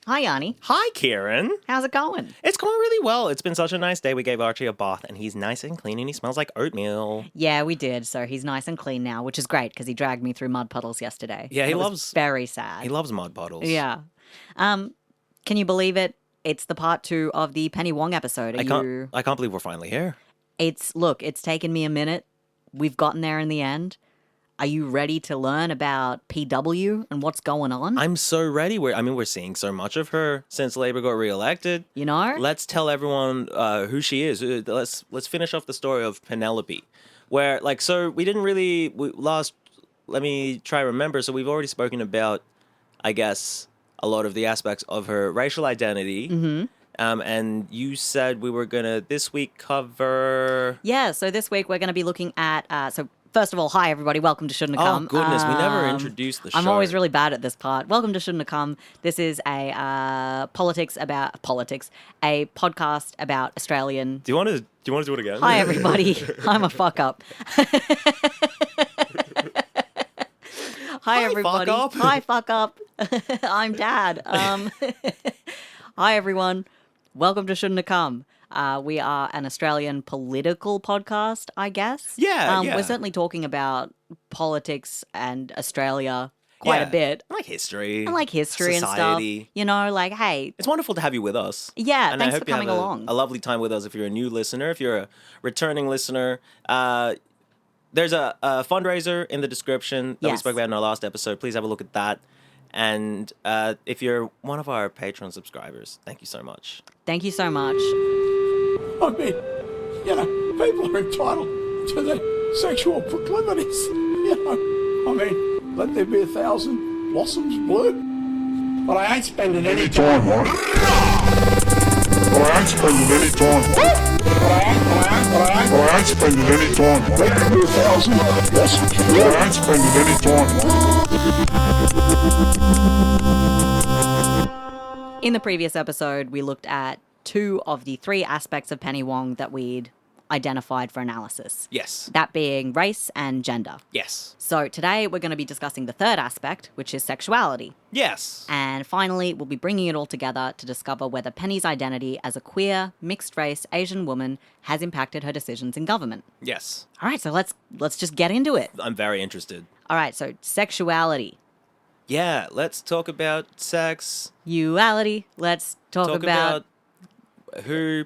Hi, Yanni. Hi, Kieran. How's it going? It's going really well. It's been such a nice day. We gave Archie a bath, and he's nice and clean, and he smells like oatmeal. Yeah, we did. So he's nice and clean now, which is great because he dragged me through mud puddles yesterday. Yeah, he was very sad. He loves mud puddles. Yeah. Can you believe it? It's the part 2 of the Penny Wong episode. I can't believe we're finally here. It's taken me a minute. We've gotten there in the end. Are you ready to learn about PW and what's going on? I'm so ready. We're seeing so much of her since Labour got reelected. You know? Let's tell everyone who she is. Let's finish off the story of Penelope, where we didn't really last. Let me try to remember. So we've already spoken about, I guess, a lot of the aspects of her racial identity. Mm-hmm. And you said we were gonna this week cover. Yeah. So this week we're going to be looking at. First of all, hi everybody. Welcome to Shouldn'ta Come. Oh goodness, we never introduced the show. I'm always really bad at this part. Welcome to Shouldn'ta Come. This is a a podcast about Australian. Do you want to do it again? Hi everybody. I'm a fuck up. Hi everybody. Fuck up. Hi fuck up. I'm Dad. Hi everyone. Welcome to Shouldn'ta Come. We are an Australian political podcast, I guess. Yeah, yeah. We're certainly talking about politics and Australia quite a bit. I like history. Society. And stuff. You know, hey. It's wonderful to have you with us. Yeah, and thanks I hope for coming you have along. A lovely time with us if you're a new listener. If you're a returning listener, there's a fundraiser in the description that we spoke about in our last episode. Please have a look at that. And if you're one of our Patreon subscribers, thank you so much. Thank you so much. I mean, people are entitled to their sexual proclivities. Let there be 1,000 blossoms bloom. But I ain't spending any time on it. Let there be 1,000 blossoms bloom. I ain't spending any time on it. In the previous episode, we looked at 2 of the 3 aspects of Penny Wong that we'd identified for analysis. Yes. That being race and gender. Yes. So today we're going to be discussing the 3rd aspect, which is sexuality. Yes. And finally, we'll be bringing it all together to discover whether Penny's identity as a queer, mixed-race Asian woman has impacted her decisions in government. Yes. All right, so let's just get into it. I'm very interested. All right, so sexuality. Yeah, let's talk about sex. Let's talk about who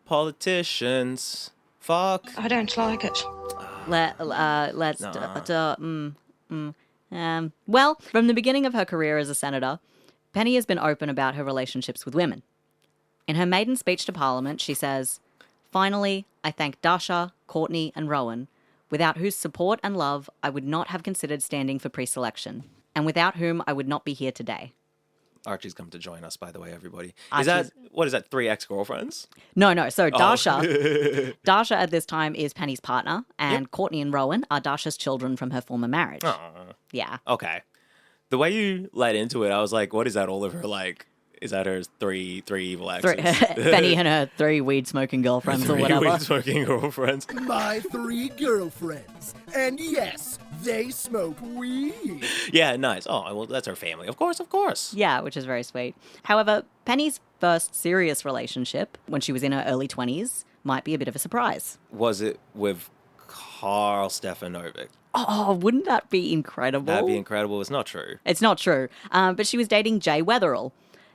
politicians fuck. I don't like it. Well, from the beginning of her career as a senator, Penny has been open about her relationships with women. In her maiden speech to Parliament, she says, "Finally, I thank Dasha, Courtney and Rowan, without whose support and love I would not have considered standing for pre-selection, and without whom I would not be here today." Archie's come to join us, by the way, everybody. Archie's... Is that 3 ex-girlfriends? No. So Dasha, Dasha at this time is Penny's partner, and Courtney and Rowan are Dasha's children from her former marriage. Aww. Yeah. Okay. The way you led into it, I was like, what is that all of her Is that her three evil exes? Penny and her 3 weed-smoking girlfriends or whatever. 3 weed-smoking girlfriends. My 3 girlfriends. And yes, they smoke weed. Yeah, nice. Oh, well, that's her family. Of course. Yeah, which is very sweet. However, Penny's first serious relationship, when she was in her early 20s, might be a bit of a surprise. Was it with Carl Stefanovic? Oh, wouldn't that be incredible? That'd be incredible. It's not true. It's not true. But she was dating Jay Wetherill,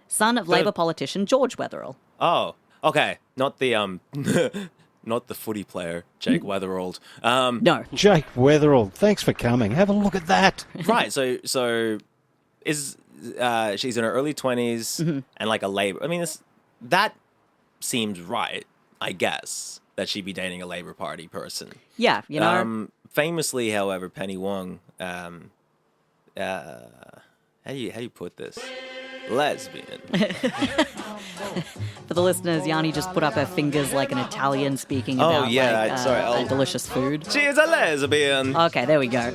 son of Labour politician George Wetherill. Oh, okay. Not the not the footy player, Jake Weatherald. No. Jake Wetherill, thanks for coming. Have a look at that. Right. So is she's in her early 20s and like a Labour. I mean, that seems right, I guess, that she'd be dating a Labour Party person. Yeah, you know. Famously, however, Penny Wong, how do you put this? Lesbian. For the listeners, Yanni just put up her fingers like an Italian speaking about delicious food. She is a lesbian. Okay, there we go.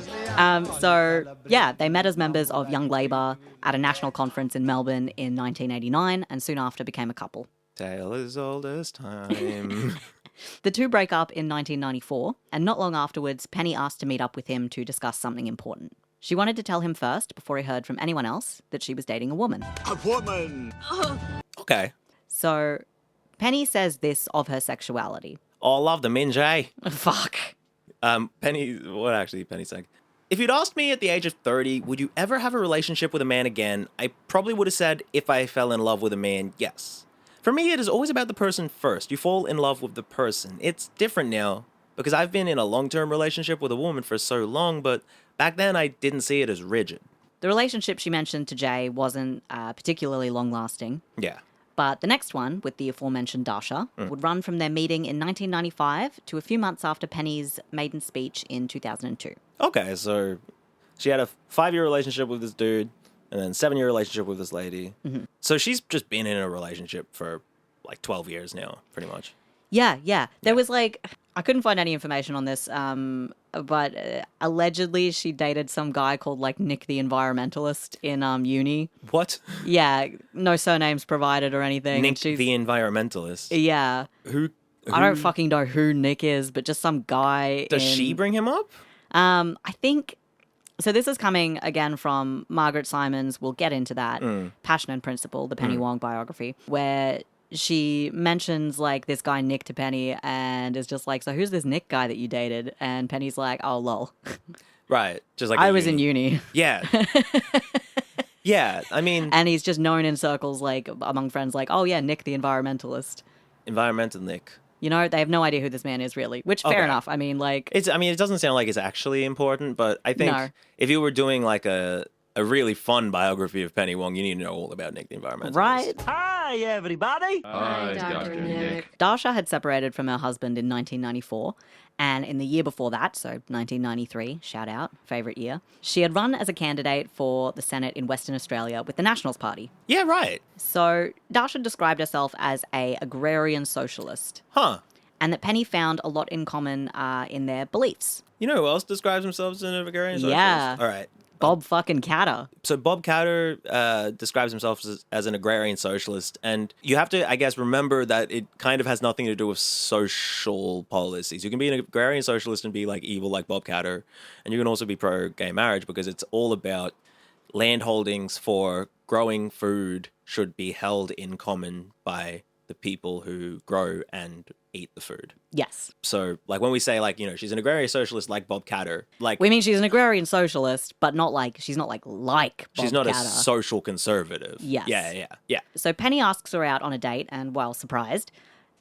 They met as members of Young Labour at a national conference in Melbourne in 1989 and soon after became a couple. Tale as old as time. The 2 break up in 1994, and not long afterwards, Penny asked to meet up with him to discuss something important. She wanted to tell him first, before he heard from anyone else, that she was dating a woman. A woman! Okay. So, Penny says this of her sexuality. Oh, I love the minge, eh? Fuck. Penny saying? If you'd asked me at the age of 30, would you ever have a relationship with a man again? I probably would have said, if I fell in love with a man, yes. For me, it is always about the person first. You fall in love with the person. It's different now, because I've been in a long-term relationship with a woman for so long, but back then I didn't see it as rigid. The relationship she mentioned to Jay wasn't particularly long-lasting. Yeah. But the next one, with the aforementioned Dasha, would run from their meeting in 1995 to a few months after Penny's maiden speech in 2002. Okay, so she had a 5-year relationship with this dude, and then 7-year relationship with this lady. Mm-hmm. So she's just been in a relationship for like 12 years now, pretty much. Yeah. There was like, I couldn't find any information on this, but allegedly she dated some guy called like Nick the Environmentalist in uni. What? Yeah, no surnames provided or anything. Nick the Environmentalist? Yeah. Who? I don't fucking know who Nick is, but just some guy. Does she bring him up? I think... So this is coming again from Margaret Simon's, we'll get into that, Passion and Principle, the Penny Wong biography, where she mentions like this guy Nick to Penny and is just like, so who's this Nick guy that you dated? And Penny's like, oh, lol. Right. Just like I was in uni. Yeah. Yeah, I mean... And he's just known in circles like among friends like, oh yeah, Nick the Environmentalist. Environmental Nick. You know, they have no idea who this man is really, which fair enough. I mean, like... it doesn't sound like it's actually important, but I think if you were doing like a really fun biography of Penny Wong, you need to know all about Nick the Environmentalist. Right. Hi, everybody. Hi, Dr. Nick. Dasha had separated from her husband in 1994, and in the year before that, so 1993, shout out, favourite year, she had run as a candidate for the Senate in Western Australia with the Nationals Party. Yeah, right. So Dasha described herself as a agrarian socialist. Huh. And that Penny found a lot in common in their beliefs. You know who else describes themselves as an agrarian socialist? Yeah. All right. Bob fucking Catter. So Bob Catter describes himself as an agrarian socialist, and you have to, I guess, remember that it kind of has nothing to do with social policies. You can be an agrarian socialist and be like evil like Bob Catter, and you can also be pro-gay marriage because it's all about land holdings for growing food should be held in common by the people who grow and eat the food. Yes. So, like, when we say, like, you know, she's an agrarian socialist like Bob Catter, like... We mean she's an agrarian socialist, but not like, she's not like Bob she's not Catter. a social conservative. Yes. Yeah. So Penny asks her out on a date, and while surprised,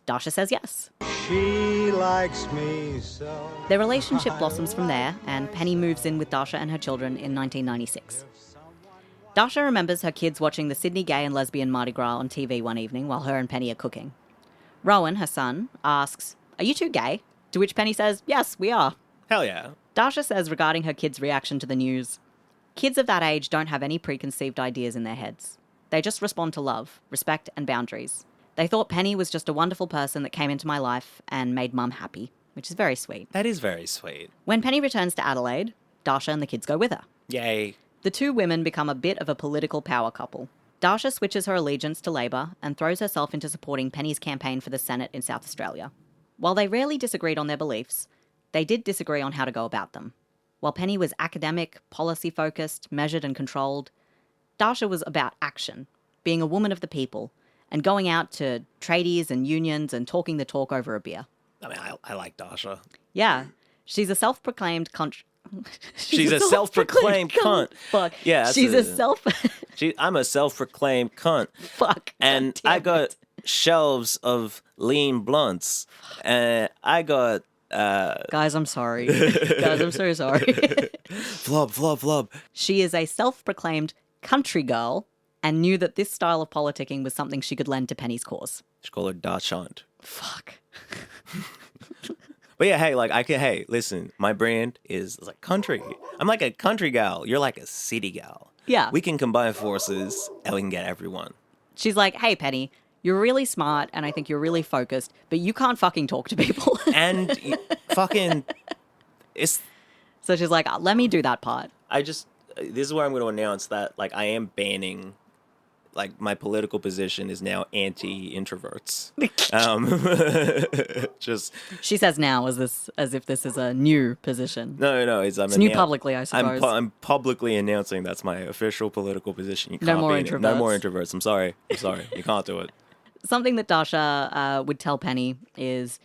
Dasha says yes. She likes me so. Their relationship blossoms from there, and Penny moves in with Dasha and her children in 1996. Dasha remembers her kids watching the Sydney Gay and Lesbian Mardi Gras on TV one evening while her and Penny are cooking. Rowan, her son, asks, "Are you two gay?" To which Penny says, "Yes, we are." Hell yeah. Dasha says regarding her kids' reaction to the news, "Kids of that age don't have any preconceived ideas in their heads. They just respond to love, respect, and boundaries. They thought Penny was just a wonderful person that came into my life and made Mum happy," which is very sweet. That is very sweet. When Penny returns to Adelaide, Dasha and the kids go with her. Yay. The two women become a bit of a political power couple. Dasha switches her allegiance to Labor and throws herself into supporting Penny's campaign for the Senate in South Australia. While they rarely disagreed on their beliefs, they did disagree on how to go about them. While Penny was academic, policy-focused, measured and controlled, Dasha was about action, being a woman of the people, and going out to tradies and unions and talking the talk over a beer. I mean, I like Dasha. Yeah, she's a self-proclaimed She's a self-proclaimed cunt. Fuck. Yeah, she's I'm a self-proclaimed cunt. Fuck. And I got shelves of lean blunts. And I got... Guys, I'm sorry. Guys, I'm so sorry. Flub. She is a self-proclaimed country girl and knew that this style of politicking was something she could lend to Penny's cause. Just call her Dachshund. Fuck. But yeah, hey, listen, my brand is like country. I'm like a country gal. You're like a city gal. Yeah. We can combine forces and we can get everyone. She's like, "Hey, Penny, you're really smart and I think you're really focused, but you can't fucking talk to people." And it's... So she's like, "Let me do that part." This is where I'm going to announce that, like, I am banning like my political position is now anti-introverts. Just She says now as if this is a new position. no. It's new publicly, I suppose. I'm publicly announcing that's my official political position. You No can't more be no more introverts. introverts. I'm sorry. You can't do it. Something that Dasha would tell Penny is,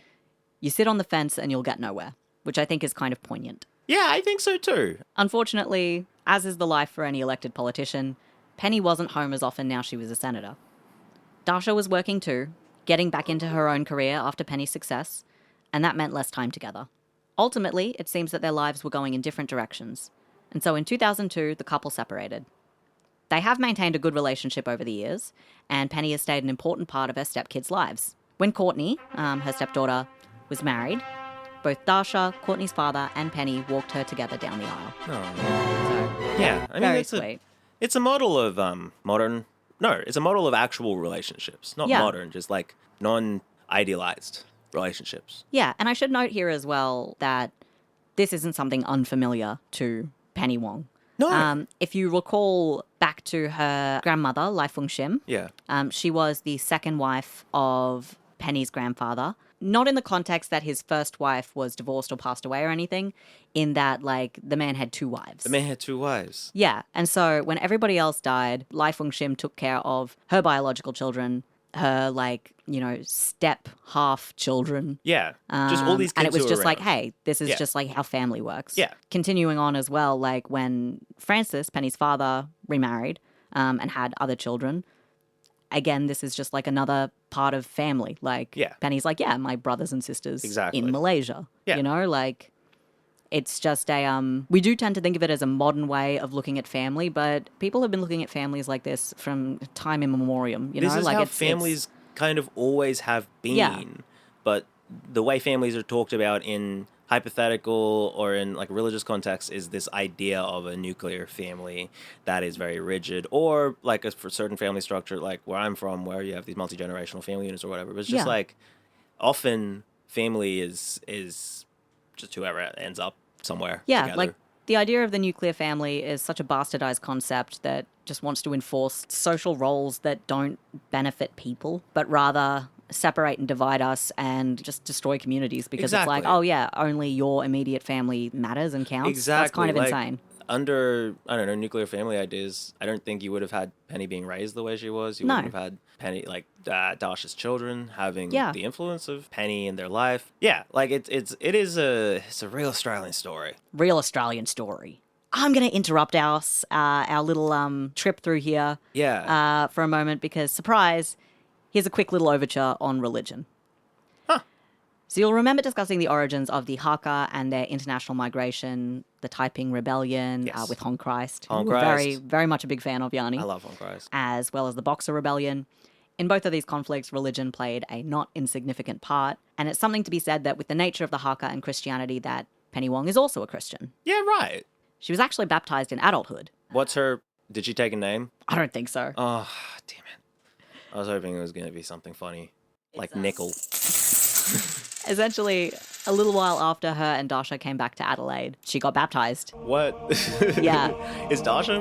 you sit on the fence and you'll get nowhere, which I think is kind of poignant. Yeah, I think so too. Unfortunately, as is the life for any elected politician, Penny wasn't home as often now she was a senator. Dasha was working too, getting back into her own career after Penny's success, and that meant less time together. Ultimately, it seems that their lives were going in different directions, and so in 2002, the couple separated. They have maintained a good relationship over the years, and Penny has stayed an important part of her stepkids' lives. When Courtney, her stepdaughter, was married, both Dasha, Courtney's father, and Penny walked her together down the aisle. So, Yeah, I mean very it's sweet. it's a model of modern. No, it's a model of actual relationships, not Yeah. modern, just like non-idealized relationships. Yeah, and I should note here as well that this isn't something unfamiliar to Penny Wong. No. If you recall back to her grandmother, Lai Fung Shim, Yeah. she was the second wife of Penny's grandfather. Not in the context that his first wife was divorced or passed away or anything, in that, like, the man had two wives. The man had two wives. Yeah, and so when everybody else died, Lai Fung Shim took care of her biological children, her, like, step half children. Yeah. Just all these kids And it was who just were like, around. hey, this is Yeah. just like how family works. Yeah. Continuing on as well, like when Francis, Penny's father, remarried and had other children, again, this is just like another part of family. Like, Yeah. Penny's like, yeah, my brothers and sisters Exactly. in Malaysia. Yeah. Like, it's just we do tend to think of it as a modern way of looking at family, but people have been looking at families like this from time immemorial. This is like how it's families kind of always have been. Yeah. But the way families are talked about in hypothetical or in like religious context is this idea of a nuclear family that is very rigid, or like for certain family structure, like where I'm from, where you have these multi-generational family units or whatever. But it's just Yeah. like often family is just whoever ends up somewhere Yeah, together. like the idea of the nuclear family is such a bastardized concept that just wants to enforce social roles that don't benefit people, but rather separate and divide us and just destroy communities because it's like, Exactly. oh yeah, only your immediate family matters and counts. Exactly. That's kind of like, insane. Under, I don't know, nuclear family ideas, I don't think you would have had Penny being raised the way she was. You No. wouldn't have had Penny, like, Dasha's children having Yeah. the influence of Penny in their life. Yeah, like, it is a real Australian story. Real Australian story. I'm going to interrupt our little trip through here Yeah. for a moment because, surprise, here's a quick little overture on religion. Huh. So you'll remember discussing the origins of the Hakka and their international migration, the Taiping Rebellion Yes. with Hong Christ. Hong who we're very, Christ. very much a big fan of, Yanni. I love Hong Christ. As well as the Boxer Rebellion. In both of these conflicts, religion played a not insignificant part, and it's something to be said that with the nature of the Hakka and Christianity that Penny Wong is also a Christian. Yeah, right. She was actually baptized in adulthood. Did she take a name? I don't think so. Oh, damn it. I was hoping it was going to be something funny. Like Nickel. Essentially, a little while after her and Dasha came back to Adelaide, she got baptized. What? Yeah. Is Dasha?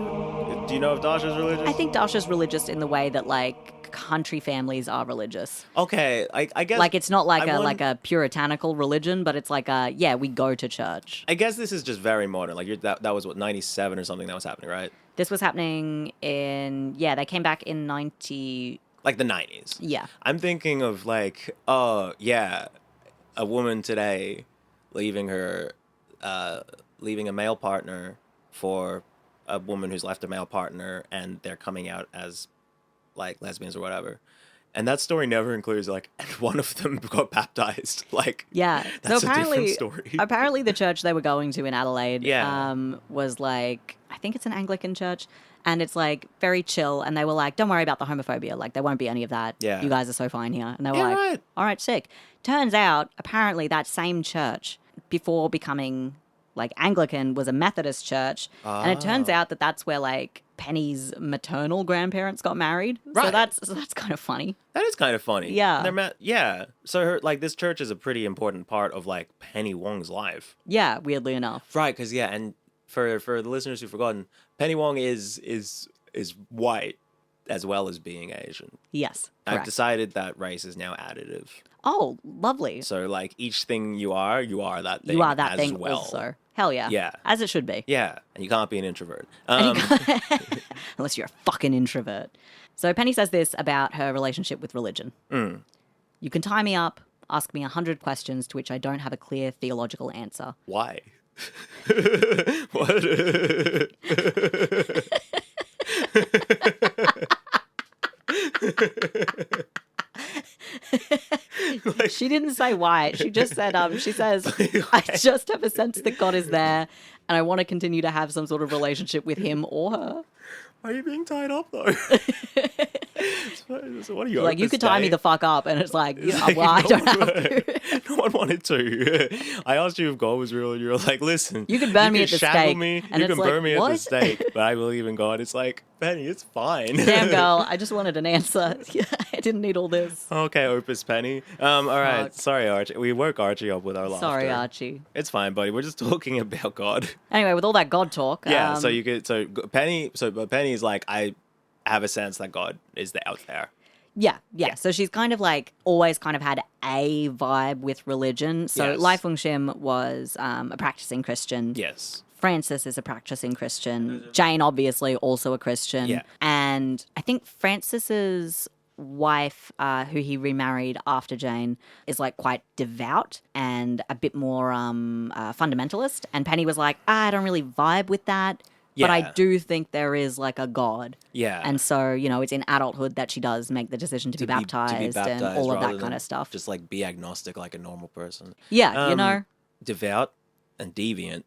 Do you know if Dasha's religious? I think Dasha's religious in the way that, like, country families are religious. Okay, I guess. Like, it's not like I like a puritanical religion, but it's like we go to church. I guess this is just very modern. Like that was what 97 or something that was happening, right? This was happening they came back in 90. Like the 90s. Yeah. I'm thinking of like, oh yeah, a woman today leaving a male partner for a woman who's left a male partner, and they're coming out as like lesbians or whatever. And that story never includes like, and one of them got baptized. Like, Yeah. that's So a different apparently, story. apparently the church they were going to in Adelaide Yeah. was like, I think it's an Anglican church, and it's like very chill. And they were like, don't worry about the homophobia. Like, there won't be any of that. Yeah. You guys are so fine here. And they were Yeah, like, right. all right, sick. Turns out, apparently, that same church, before becoming like Anglican, was a Methodist church. And it turns out that that's where like Penny's maternal grandparents got married. So Right. that's kind of funny. That is kind of funny. Yeah. Yeah. So her like this church is a pretty important part of like Penny Wong's life. Yeah, weirdly enough. Right, because and for the listeners who've forgotten, Penny Wong is white, as well as being Asian. Yes, I've correct. decided that race is now additive. Oh, lovely. So, like, each thing you are that thing You are that as thing well. also. Hell yeah. Yeah. As it should be. Yeah, and you can't be an introvert. And you can't- Unless you're a fucking introvert. So Penny says this about her relationship with religion. You can tie me up, ask me 100 questions to which I don't have a clear theological answer. Why? What? She didn't say why. She just said, she says, I just have a sense that God is there and I want to continue to have some sort of relationship with him or her. Why are you being tied up, though? So what are you, Like, you Opus could tie me Dei? the fuck up, and it's like, you know, Like, well, I no don't one- have to. No one wanted to. I asked you if God was real, and you were like, listen. You can burn me at the shackle stake, me, and you it's can like, burn me at the what? stake, but I believe in God. It's like, Penny, it's fine. Damn, girl, I just wanted an answer. I didn't need all this. Okay, Opus Penny. All right. Fuck. Sorry, Archie. We woke Archie up with our laughter. Sorry, Archie. It's fine, buddy. We're just talking about God. Anyway, with all that God talk. Yeah. But Penny's like, I have a sense that God is out there. Yeah. So she's kind of like always kind of had a vibe with religion. So Yes. Lai Feng-shim was a practicing Christian. Yes. Francis is a practicing Christian. Jane, obviously, also a Christian. Yeah. And I think Francis's wife, who he remarried after Jane, is like quite devout and a bit more fundamentalist. And Penny was like, I don't really vibe with that. But I Yeah. do think there is like a God. Yeah. And so, you know, it's in adulthood that she does make the decision to be baptized and all of rather that kind than of stuff. Just like be agnostic like a normal person. Yeah, you know. Devout and deviant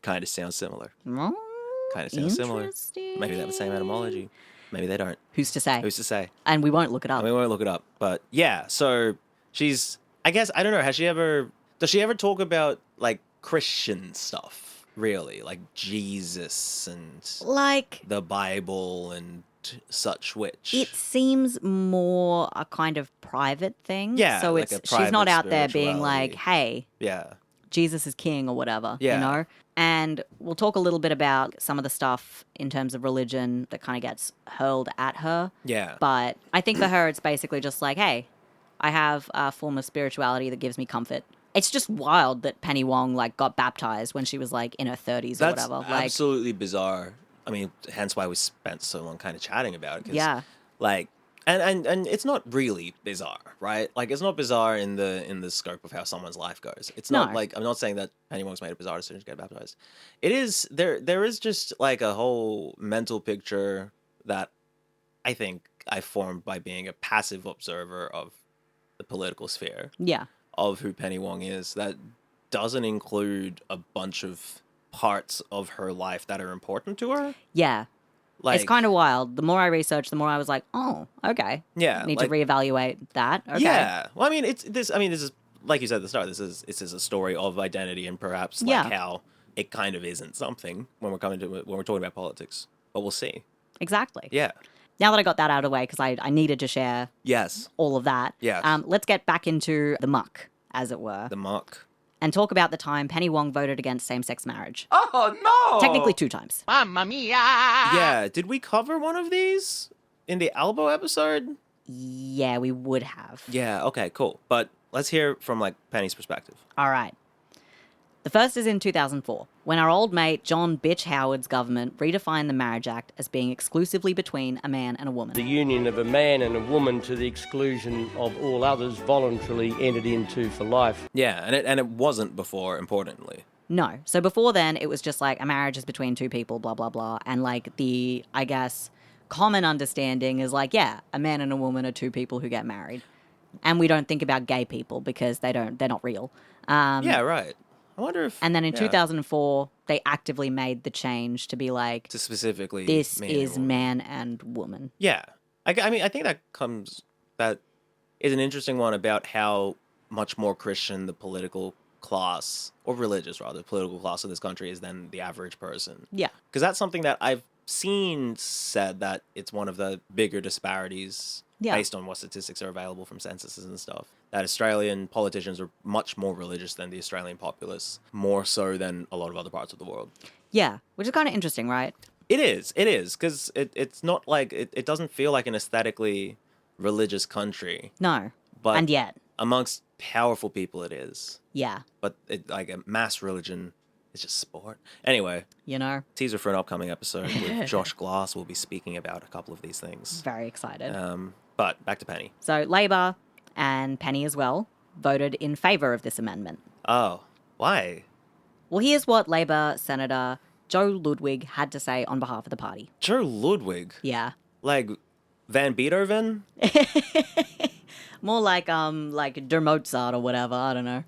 kind of sound similar. Kind of sounds similar. Maybe they have the same etymology. Maybe they don't. Who's to say? Who's to say? And we won't look it up. I mean, we won't look it up. But yeah, so she's, I guess, I don't know, does she ever talk about like Christian stuff? Really? Like Jesus and Like, the Bible and such which. it seems more a kind of private thing. Yeah, So like a she's not private out there being like, spirituality. hey, Yeah. Jesus is king or whatever, Yeah. you know? And we'll talk a little bit about some of the stuff in terms of religion that kind of gets hurled at her. Yeah. But I think for her, it's basically just like, hey, I have a form of spirituality that gives me comfort. It's just wild that Penny Wong like got baptized when she was like in her 30s or That's whatever. Like, absolutely bizarre. I mean, hence why we spent so long kind of chatting about it. 'Cause, yeah, Like, and it's not really bizarre, right? Like, it's not bizarre in the scope of how someone's life goes. It's not No. like, I'm not saying that Penny Wong's made a bizarre decision to get baptized. It is there is just like a whole mental picture that I think I formed by being a passive observer of the political sphere. yeah, Of who Penny Wong is that doesn't include a bunch of parts of her life that are important to her. yeah. Like, It's kind of wild. The more I researched, the more I was like, oh, okay. yeah, Need like, to reevaluate that. Okay. Yeah. Well, I mean, this is like you said at the start. This is a story of identity and perhaps like Yeah. how it kind of isn't something when we're talking about politics. But we'll see. Exactly. Yeah. Now that I got that out of the way, because I needed to share Yes. all of that. Yes. Let's get back into the muck, as it were, The muck. and talk about the time Penny Wong voted against same-sex marriage. Oh, no! Technically 2 times. Mamma mia! Yeah. Did we cover one of these in the elbow episode? Yeah, we would have. Yeah. Okay. Cool. But let's hear from like Penny's perspective. All right. The first is in 2004, when our old mate John Bitch Howard's government redefined the Marriage Act as being exclusively between a man and a woman. The union of a man and a woman to the exclusion of all others voluntarily entered into for life. Yeah, and it wasn't before. Importantly. No. So before then, it was just like a marriage is between 2 people, blah, blah, blah. And like the, I guess, common understanding is like, yeah, a man and a woman are 2 people who get married. And we don't think about gay people because they're not real. Yeah. Right. I wonder if. And then in yeah, 2004, they actively made the change to be like, to specifically this man and is woman. man and woman. Yeah. I mean, I think that is an interesting one about how much more Christian the political class, or religious rather, the political class of this country is than the average person. Yeah. Because that's something that I've seen said that it's one of the bigger disparities Yeah. based on what statistics are available from censuses and stuff. That Australian politicians are much more religious than the Australian populace, more so than a lot of other parts of the world. Yeah. Which is kind of interesting, right? It is, because it's not like, it doesn't feel like an aesthetically religious country, No. but And yet, amongst powerful people it is. yeah, But like a mass religion is just sport. Anyway, you know, teaser for an upcoming episode with Josh Glass. We'll be speaking about a couple of these things. very excited. But back to Penny. So Labour and Penny as well voted in favour of this amendment. Oh, why? Well, here's what Labour Senator Joe Ludwig had to say on behalf of the party. Joe Ludwig? Yeah. Like Van Beethoven? More like Der Mozart or whatever, I don't know.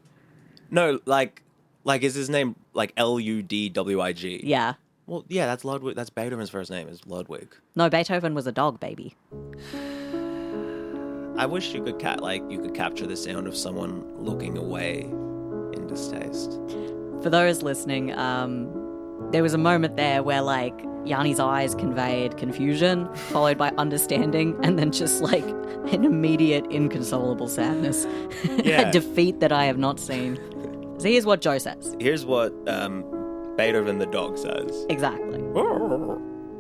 No, like is his name like Ludwig? Yeah. Well, yeah, that's Ludwig. That's Beethoven's first name is Ludwig. No, Beethoven was a dog, baby. I wish you could you could capture the sound of someone looking away in distaste. For those listening, there was a moment there where like Yanni's eyes conveyed confusion, followed by understanding, and then just like an immediate inconsolable sadness. Yeah. A defeat that I have not seen. So here's what Joe says. Here's what Beethoven the dog says. Exactly.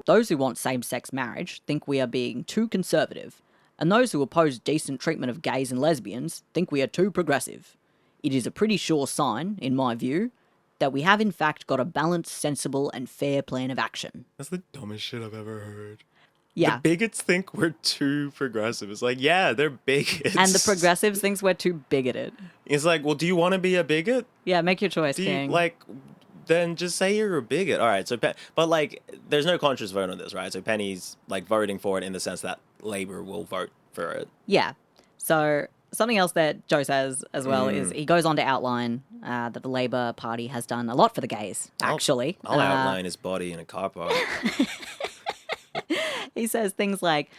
Those who want same-sex marriage think we are being too conservative, and those who oppose decent treatment of gays and lesbians think we are too progressive. It is a pretty sure sign, in my view, that we have in fact got a balanced, sensible, and fair plan of action. That's the dumbest shit I've ever heard. Yeah. The bigots think we're too progressive. It's like, yeah, they're bigots. And the progressives thinks we're too bigoted. It's like, well, do you want to be a bigot? Yeah, make your choice, Do you, King. then just say you're a bigot. All right, so, but like, there's no conscious vote on this, right? So Penny's like voting for it in the sense that Labour will vote for it. Yeah. So something else that Joe says as well is he goes on to outline that the Labour Party has done a lot for the gays, actually. I'll outline his body in a car park. He says things like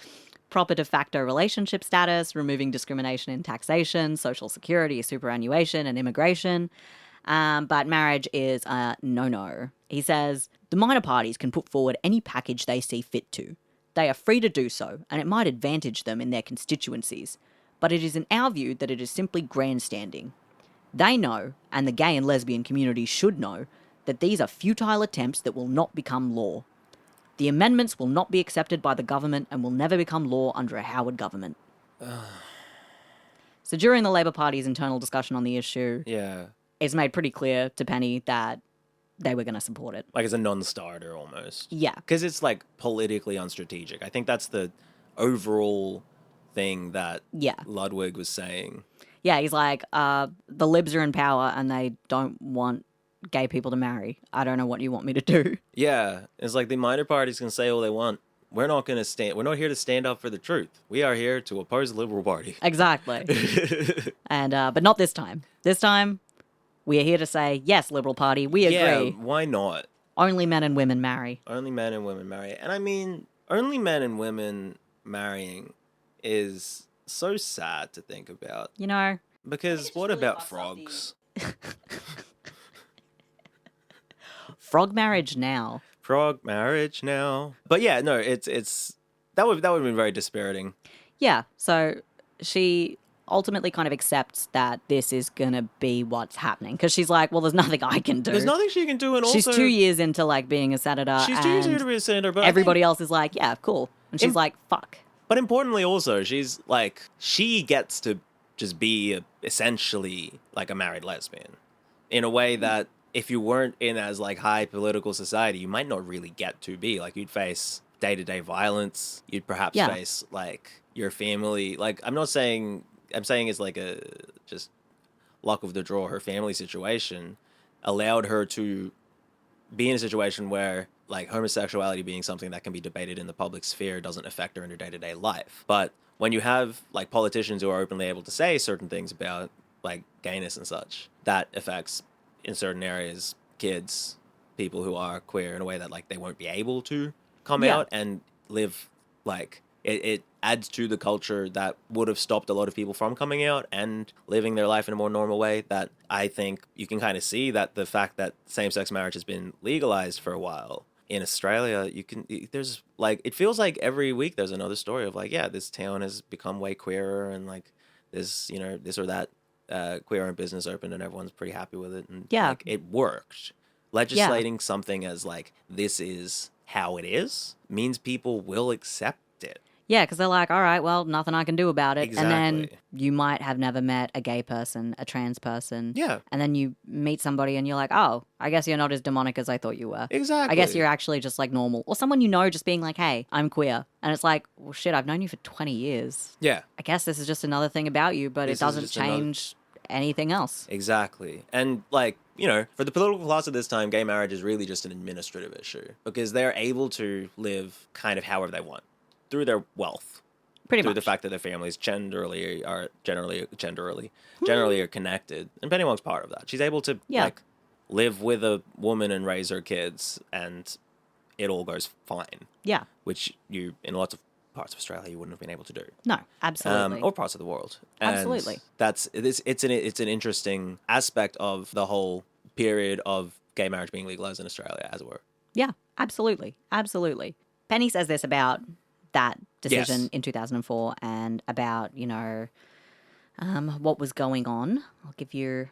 proper de facto relationship status, removing discrimination in taxation, social security, superannuation, and immigration. But marriage is a no-no. He says the minor parties can put forward any package they see fit to. They are free to do so, and it might advantage them in their constituencies. But it is in our view that it is simply grandstanding. They know, and the gay and lesbian community should know, that these are futile attempts that will not become law. The amendments will not be accepted by the government and will never become law under a Howard government. So during the Labour Party's internal discussion on the issue, Yeah. it's made pretty clear to Penny that they were going to support it. Like, it's a non-starter almost. Yeah. Because it's, like, politically unstrategic. I think that's the overall thing that Yeah. Ludwig was saying. Yeah, he's like, the libs are in power and they don't want gay people to marry. I don't know what you want me to do. Yeah. It's like the minor parties can say all they want. We're not here to stand up for the truth. We are here to oppose the Liberal Party. Exactly. And but not this time. This time, we are here to say, yes, Liberal Party, we agree. Yeah, why not? Only men and women marry. Only men and women marry. And I mean, only men and women marrying is so sad to think about. You know? Because what about frogs? Frog marriage now. Frog marriage now. But yeah, no, it's that would have been very dispiriting. Yeah, so she ultimately kind of accepts that this is going to be what's happening. Because she's like, well, there's nothing I can do. There's nothing she can do, and She's also 2 years into, like, being a senator. she's 2 years into being a senator, but everybody else is like, yeah, cool. And she's like, fuck. But importantly, also, she's like, she gets to just be essentially like a married lesbian in a way that if you weren't in as like high political society, you might not really get to be. Like, you'd face day-to-day violence. You'd perhaps face like your family. Like, I'm saying it's like a just luck of the draw. Her family situation allowed her to be in a situation where like homosexuality being something that can be debated in the public sphere doesn't affect her in her day-to-day life. But when you have like politicians who are openly able to say certain things about like gayness and such, that affects in certain areas kids, people who are queer in a way that like they won't be able to come out and live like it adds to the culture that would have stopped a lot of people from coming out and living their life in a more normal way. That I think you can kind of see that the fact that same-sex marriage has been legalized for a while in Australia, there's like, it feels like every week there's another story of like, yeah, this town has become way queerer and like this, you know, this or that queer-owned business opened and everyone's pretty happy with it. And like, it worked. Legislating something as like, this is how it is means people will accept it. Yeah, because they're like, all right, well, nothing I can do about it. And then Exactly. you might have never met a gay person, a trans person. Yeah. And then you meet somebody and you're like, oh, I guess you're not as demonic as I thought you were. Exactly. I guess you're actually just like normal. Or someone you know just being like, hey, I'm queer. And it's like, well, shit, I've known you for 20 years. Yeah. I guess this is just another thing about you, but This it is doesn't just another- change anything else. Exactly. And like, you know, for the political class at this time, gay marriage is really just an administrative issue because they're able to live kind of however they want through their wealth. Pretty through much. the fact that their families generally are connected. And Penny Wong's part of that. She's able to like live with a woman and raise her kids and it all goes fine. Yeah. Which you in lots of parts of Australia you wouldn't have been able to do. No, absolutely. Or parts of the world. And Absolutely. It's an interesting aspect of the whole period of gay marriage being legalized in Australia, as it were. Yeah, absolutely. Absolutely. Penny says this about that decision Yes. in 2004 and about, you know, what was going on. I'll give you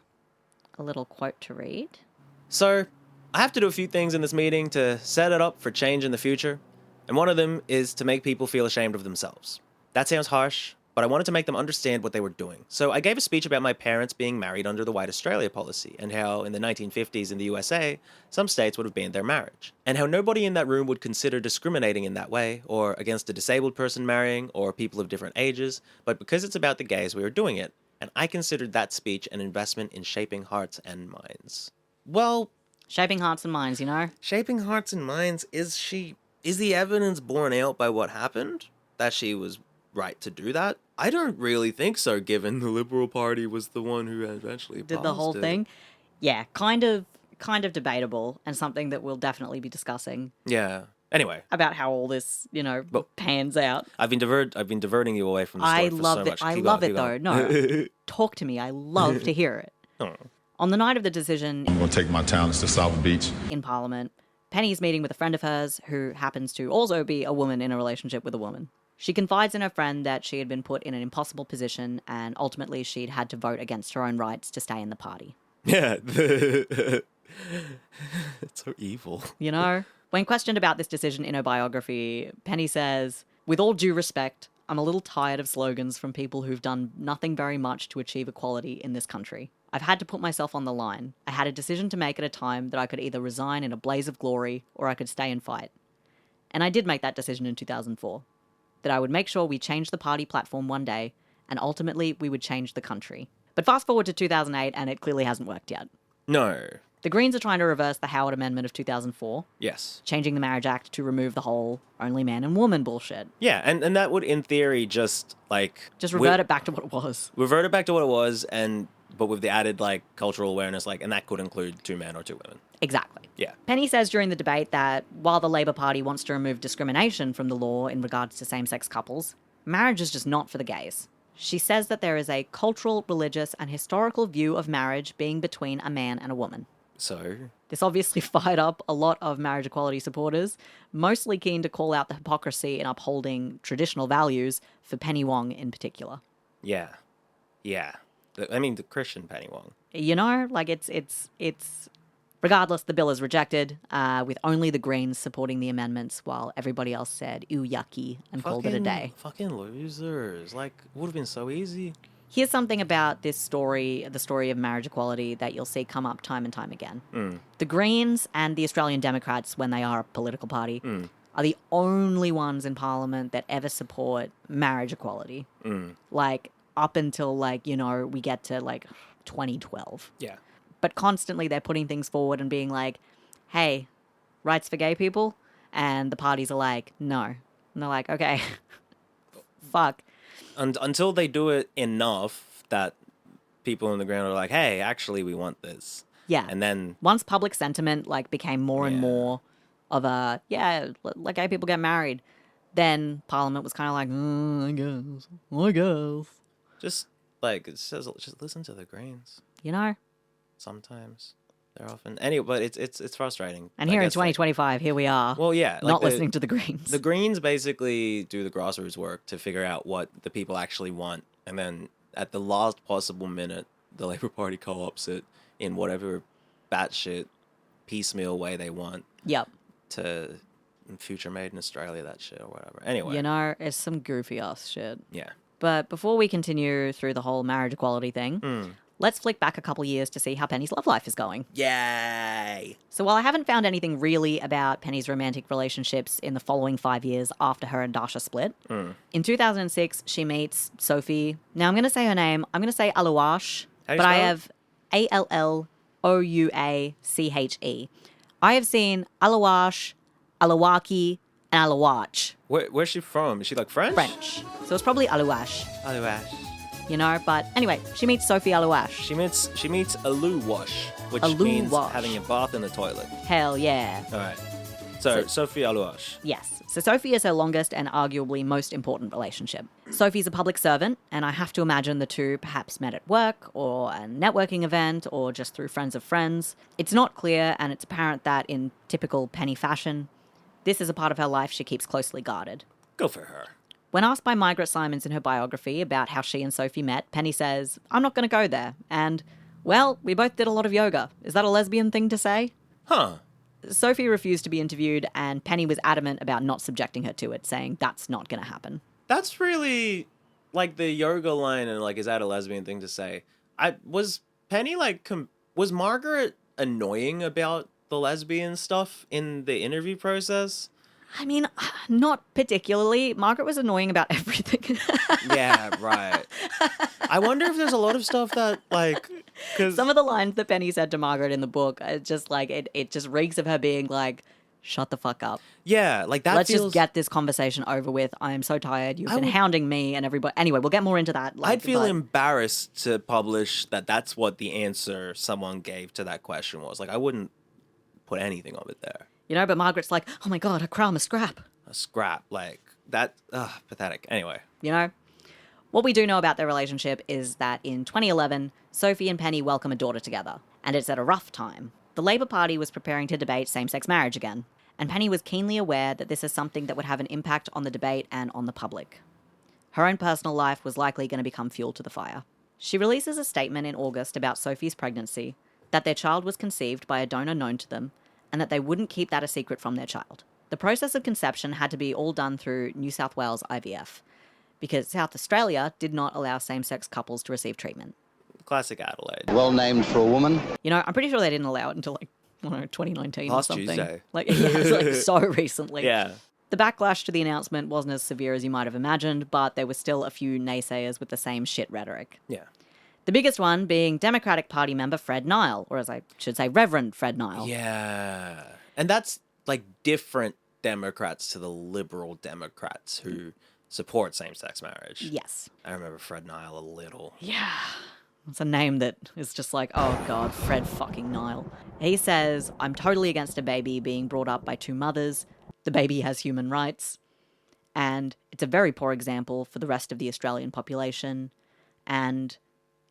a little quote to read. So, I have to do a few things in this meeting to set it up for change in the future, and one of them is to make people feel ashamed of themselves. That sounds harsh, but I wanted to make them understand what they were doing. So I gave a speech about my parents being married under the White Australia policy, and how in the 1950s in the USA, some states would have banned their marriage, and how nobody in that room would consider discriminating in that way, or against a disabled person marrying, or people of different ages, but because it's about the gays, we were doing it, and I considered that speech an investment in shaping hearts and minds. Well, Shaping hearts and minds, you know? shaping hearts and minds, is the evidence borne out by what happened that she was right to do that? I don't really think so, given the Liberal Party was the one who eventually Did the whole passed it. thing. Yeah, kind of debatable and something that we'll definitely be discussing Yeah. Anyway, about how all this, you know, pans out. I've been diverting you away from the story I for love so it. much. I Keep love going, it though. keep going. No, talk to me. I love to hear it. Oh. On the night of the decision I'm going to take my talents to South Beach. in Parliament, Penny's meeting with a friend of hers who happens to also be a woman in a relationship with a woman. She confides in her friend that she had been put in an impossible position and ultimately she'd had to vote against her own rights to stay in the party. Yeah. It's so evil. You know? When questioned about this decision in her biography, Penny says, "With all due respect, I'm a little tired of slogans from people who've done nothing very much to achieve equality in this country. I've had to put myself on the line. I had a decision to make at a time that I could either resign in a blaze of glory or I could stay and fight. And I did make that decision in 2004. That I would make sure we changed the party platform one day, and ultimately we would change the country." But fast forward to 2008, and it clearly hasn't worked yet. No. The Greens are trying to reverse the Howard Amendment of 2004, Yes. changing the Marriage Act to remove the whole only man and woman bullshit. Yeah, and that would, in theory, just Revert it back to what it was. Revert it back to what it was, but with the added cultural awareness, and that could include 2 men or 2 women. Exactly. Yeah. Penny says during the debate that while the Labour Party wants to remove discrimination from the law in regards to same-sex couples, marriage is just not for the gays. She says that there is a cultural, religious, and historical view of marriage being between a man and a woman. So, This obviously fired up a lot of marriage equality supporters, mostly keen to call out the hypocrisy in upholding traditional values for Penny Wong in particular. yeah. Yeah. I mean, the Christian Penny Wong. You know, it's regardless, the bill is rejected, with only the Greens supporting the amendments while everybody else said, "Ooh, yucky," and called it a day. Fucking losers. It would have been so easy. Here's something about this story, the story of marriage equality, that you'll see come up time and time again. The Greens and the Australian Democrats, when they are a political party, are the only ones in Parliament that ever support marriage equality. Up until, we get to, 2012. Yeah. But constantly they're putting things forward and being like, hey, rights for gay people? And the parties are like, no. And they're like, okay, fuck. Until they do it enough that people on the ground are like, hey, actually, we want this. Yeah. And then, Once public sentiment became more and more of a, let gay people get married, then Parliament was kind of like, I guess. just listen to the Greens. You know? Sometimes. They're often. Anyway, but it's frustrating. And I here in guess, 2025, here we are. well, yeah. Not listening to the Greens. The Greens basically do the grassroots work to figure out what the people actually want. And then at the last possible minute, the Labour Party co-ops it in whatever batshit piecemeal way they want Yep. to Future Made in Australia, that shit or whatever. Anyway. You know, it's some goofy ass shit. Yeah. But before we continue through the whole marriage equality thing, let's flick back a couple years to see how Penny's love life is going. Yay! So while I haven't found anything really about Penny's romantic relationships in the following 5 years after her and Dasha split, in 2006 she meets Sophie. Now I'm going to say her name. I'm going to say Alouache, but I have Allouache. I have seen Alouache, Alouaki, and Alouache. Where's she from? Is she like French? French. So it's probably Alouache. Alouache. You know, but anyway, she meets Sophie Alouache. She meets a loo wash, which A loo means wash. having a bath in the toilet. Hell yeah. All right. So Sophie Alouache. Yes. So Sophie is her longest and arguably most important relationship. Sophie's a public servant, and I have to imagine the two perhaps met at work or a networking event or just through friends of friends. It's not clear, and it's apparent that in typical Penny fashion, this is a part of her life she keeps closely guarded. Go for her. When asked by Margaret Simons in her biography about how she and Sophie met, Penny says, "I'm not going to go there." And, well, we both did a lot of yoga. Is that a lesbian thing to say? Huh. Sophie refused to be interviewed, and Penny was adamant about not subjecting her to it, saying that's not going to happen. That's really like the yoga line and like, is that a lesbian thing to say? Was Penny like, was Margaret annoying about the lesbian stuff in the interview process? I mean, not particularly. Margaret was annoying about everything. Yeah, right. I wonder if there's a lot of stuff that, like, because some of the lines that Penny said to Margaret in the book, it's just like, it just reeks of her being like, shut the fuck up. Yeah, like that. Let's just get this conversation over with. I am so tired. You've been hounding me and everybody. Anyway, we'll get more into that. I'd feel embarrassed to publish that that's what the answer someone gave to that question was. Like, I wouldn't put anything of it there. You know, but Margaret's like, oh my God, a crumb, a scrap. A scrap, like that, pathetic. Anyway. You know? What we do know about their relationship is that in 2011, Sophie and Penny welcome a daughter together, and it's at a rough time. The Labour Party was preparing to debate same-sex marriage again, and Penny was keenly aware that this is something that would have an impact on the debate and on the public. Her own personal life was likely going to become fuel to the fire. She releases a statement in August about Sophie's pregnancy, that their child was conceived by a donor known to them, and that they wouldn't keep that a secret from their child. The process of conception had to be all done through New South Wales IVF, because South Australia did not allow same-sex couples to receive treatment. Classic Adelaide. Well named for a woman. You know, I'm pretty sure they didn't allow it until, like, I don't know, 2019 Last or something. Tuesday. Like, yeah, it's like so recently. Yeah. The backlash to the announcement wasn't as severe as you might have imagined, but there were still a few naysayers with the same shit rhetoric. Yeah. The biggest one being Democratic Party member Fred Nile, or as I should say, Reverend Fred Nile. Yeah. And that's like different Democrats to the liberal Democrats who support same-sex marriage. Yes. I remember Fred Nile a little. Yeah. It's a name that is just like, oh God, Fred fucking Nile. He says, I'm totally against a baby being brought up by two mothers. The baby has human rights. And it's a very poor example for the rest of the Australian population. And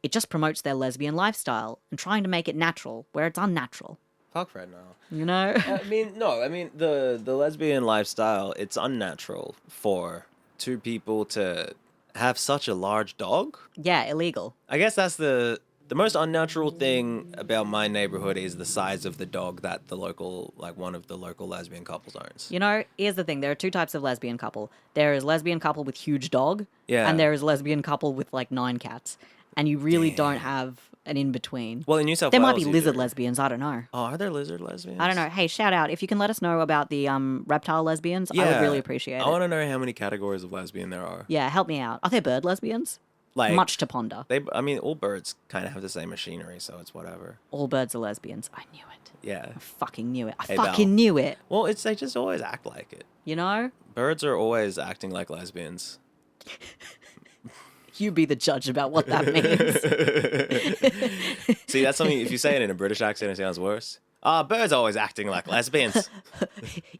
it just promotes their lesbian lifestyle and trying to make it natural where it's unnatural. Fuck Fred Nile. You know? the lesbian lifestyle, it's unnatural for two people to have such a large dog. Yeah, illegal. I guess that's the most unnatural thing about my neighborhood is the size of the dog that the local, like one of the local lesbian couples owns. You know, here's the thing. There are two types of lesbian couple. There is lesbian couple with huge dog. Yeah. And there is lesbian couple with like 9 cats. And you really don't have an in-between. Well, in New South there Wales, might be lizard lesbians. I don't know. Oh, are there lizard lesbians? I don't know. Hey, shout out. If you can let us know about the reptile lesbians, I would really appreciate it. I want to know how many categories of lesbian there are. Yeah, help me out. Are there bird lesbians? Like, much to ponder. All birds kind of have the same machinery, so it's whatever. All birds are lesbians. I knew it. Yeah. I fucking knew it. I Hey, fucking knew it. Well, they just always act like it. You know? Birds are always acting like lesbians. You be the judge about what that means. See, that's something, if you say it in a British accent, it sounds worse. Birds always acting like lesbians.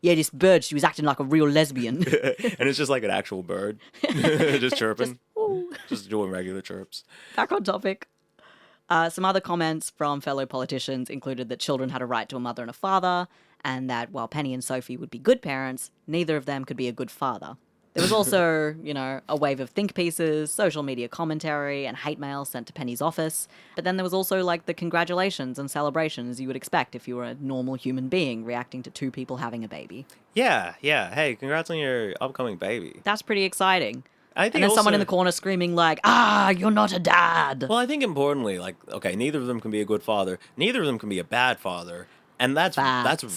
Yeah, this bird, she was acting like a real lesbian. And it's just like an actual bird. Just chirping. Just doing regular chirps. Back on topic. Some other comments from fellow politicians included that children had a right to a mother and a father, and that while Penny and Sophie would be good parents, neither of them could be a good father. There was also, a wave of think pieces, social media commentary, and hate mail sent to Penny's office. But then there was also, the congratulations and celebrations you would expect if you were a normal human being reacting to two people having a baby. Yeah. Hey, congrats on your upcoming baby. That's pretty exciting. I think And then also, someone in the corner screaming you're not a dad. Well, I think importantly, okay, neither of them can be a good father. Neither of them can be a bad father. And that's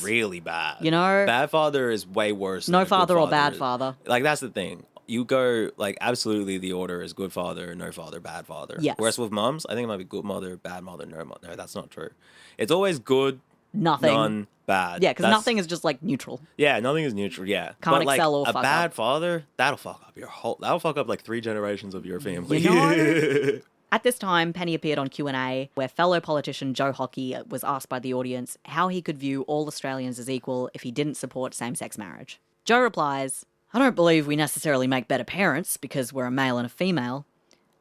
really bad. Bad father is way worse than No a good father or father bad is. father. That's the thing. You go, absolutely the order is good father, no father, bad father. Yes. Whereas with mums, I think it might be good mother, bad mother, no mother. No, that's not true. It's always good, Nothing. none, bad. Yeah, because nothing is just, neutral. Yeah, nothing is neutral, yeah. Can't but, excel or a fuck bad up. father, that'll fuck up 3 generations of your family. At this time, Penny appeared on Q&A, where fellow politician Joe Hockey was asked by the audience how he could view all Australians as equal if he didn't support same-sex marriage. Joe replies, "I don't believe we necessarily make better parents because we're a male and a female.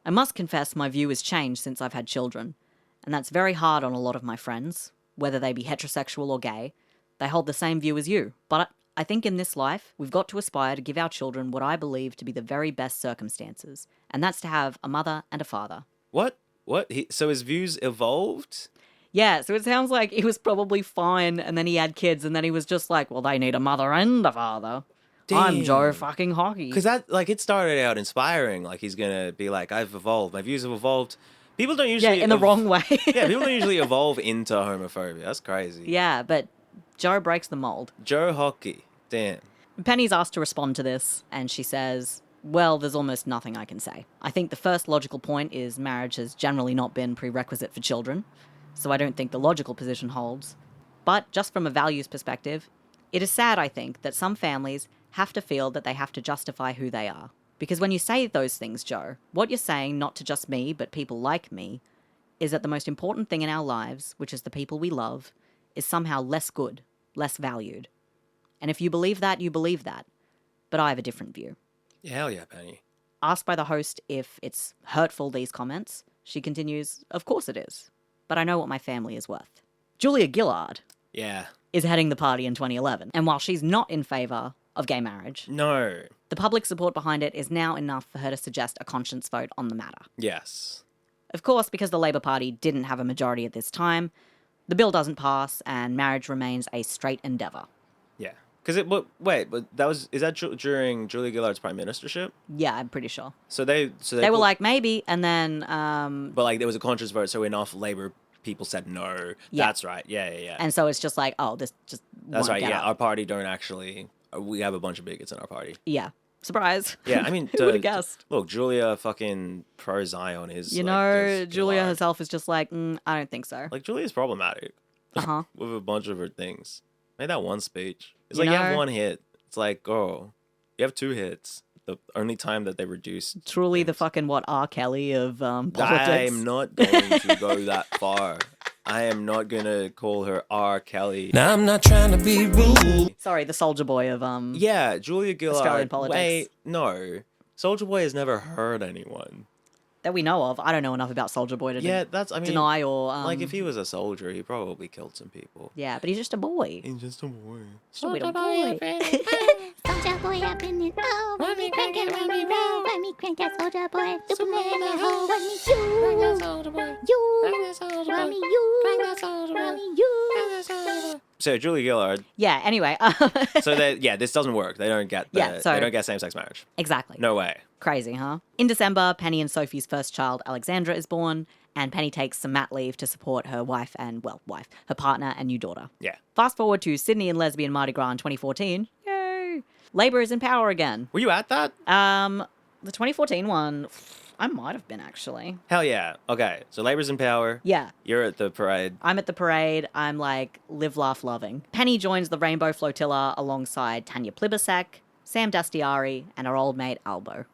I must confess my view has changed since I've had children, and that's very hard on a lot of my friends, whether they be heterosexual or gay. They hold the same view as you, but I think in this life, we've got to aspire to give our children what I believe to be the very best circumstances, and that's to have a mother and a father." What? So his views evolved? Yeah, so it sounds like he was probably fine, and then he had kids, and then he was just like, well, they need a mother and a father. I'm Joe fucking Hockey. Because it started out inspiring. He's going to be like, I've evolved. My views have evolved. People don't usually... Yeah, in the wrong way. Yeah, people don't usually evolve into homophobia. That's crazy. Yeah, but Joe breaks the mold. Joe Hockey. Damn. Penny's asked to respond to this, and she says, well, there's almost nothing I can say. I think the first logical point is marriage has generally not been prerequisite for children, so I don't think the logical position holds. But just from a values perspective, it is sad, I think, that some families have to feel that they have to justify who they are. Because when you say those things, Joe, what you're saying, not to just me, but people like me, is that the most important thing in our lives, which is the people we love, is somehow less good, less valued. And if you believe that, you believe that. But I have a different view. Yeah, hell yeah, Penny. Asked by the host if it's hurtful, these comments, she continues, of course it is. But I know what my family is worth. Julia Gillard Yeah. is heading the party in 2011. And while she's not in favour of gay marriage, No. the public support behind it is now enough for her to suggest a conscience vote on the matter. Yes. Of course, because the Labour Party didn't have a majority at this time, the bill doesn't pass and marriage remains a straight endeavour. Yeah. Because is that during Julia Gillard's prime ministership? Yeah, I'm pretty sure. So they were like, maybe, and then... But there was a conscience vote, so enough Labour people said no. Yeah. That's right. Yeah. And so it's just like, oh, this just That's won't right, get yeah. up. Our party don't actually... We have a bunch of bigots in our party. Yeah. Surprise. Yeah, I mean... Who would have guessed? Look, Julia fucking pro-Zion is... Julia herself is just like, I don't think so. Julia's problematic. Uh-huh. With a bunch of her things. Made that one speech. It's You you have know- one hit. It's like, oh, you have 2 hits. The only time that they reduced... Truly the fucking, R. Kelly of politics. I am not going to go that far. I am not going to call her R. Kelly. Now I'm not trying to be rude. Sorry, the soldier boy of Yeah, Julia Gillard. Australian politics. Wait, no. Soulja Boy has never hurt anyone. that we know of. I don't know enough about Soldier Boy to deny or if he was a soldier, he probably killed some people. Yeah, but he's just a boy. He's just a boy. Soldier boy. Soldier boy up in it. Oh, run me crank it, run me roll. Run me crank that soldier boy. Superman in the hole. Run me you. Run that soldier boy. You. Run that soldier boy. Run me you. Run that soldier boy. Run me you. Run that soldier boy. So Julia Gillard. Yeah. Anyway. So this doesn't work. They don't get they don't get same-sex marriage. Exactly. No way. Crazy, huh? In December, Penny and Sophie's first child, Alexandra, is born, and Penny takes some mat leave to support her her partner and new daughter. Yeah. Fast forward to Sydney and lesbian Mardi Gras in 2014. Yay! Labour is in power again. Were you at that? The 2014 one, I might have been, actually. Hell yeah. Okay, so Labour's in power. Yeah. You're at the parade. I'm at the parade. I'm like, live, laugh, loving. Penny joins the Rainbow Flotilla alongside Tanya Plibersek, Sam Dastiari, and our old mate Albo.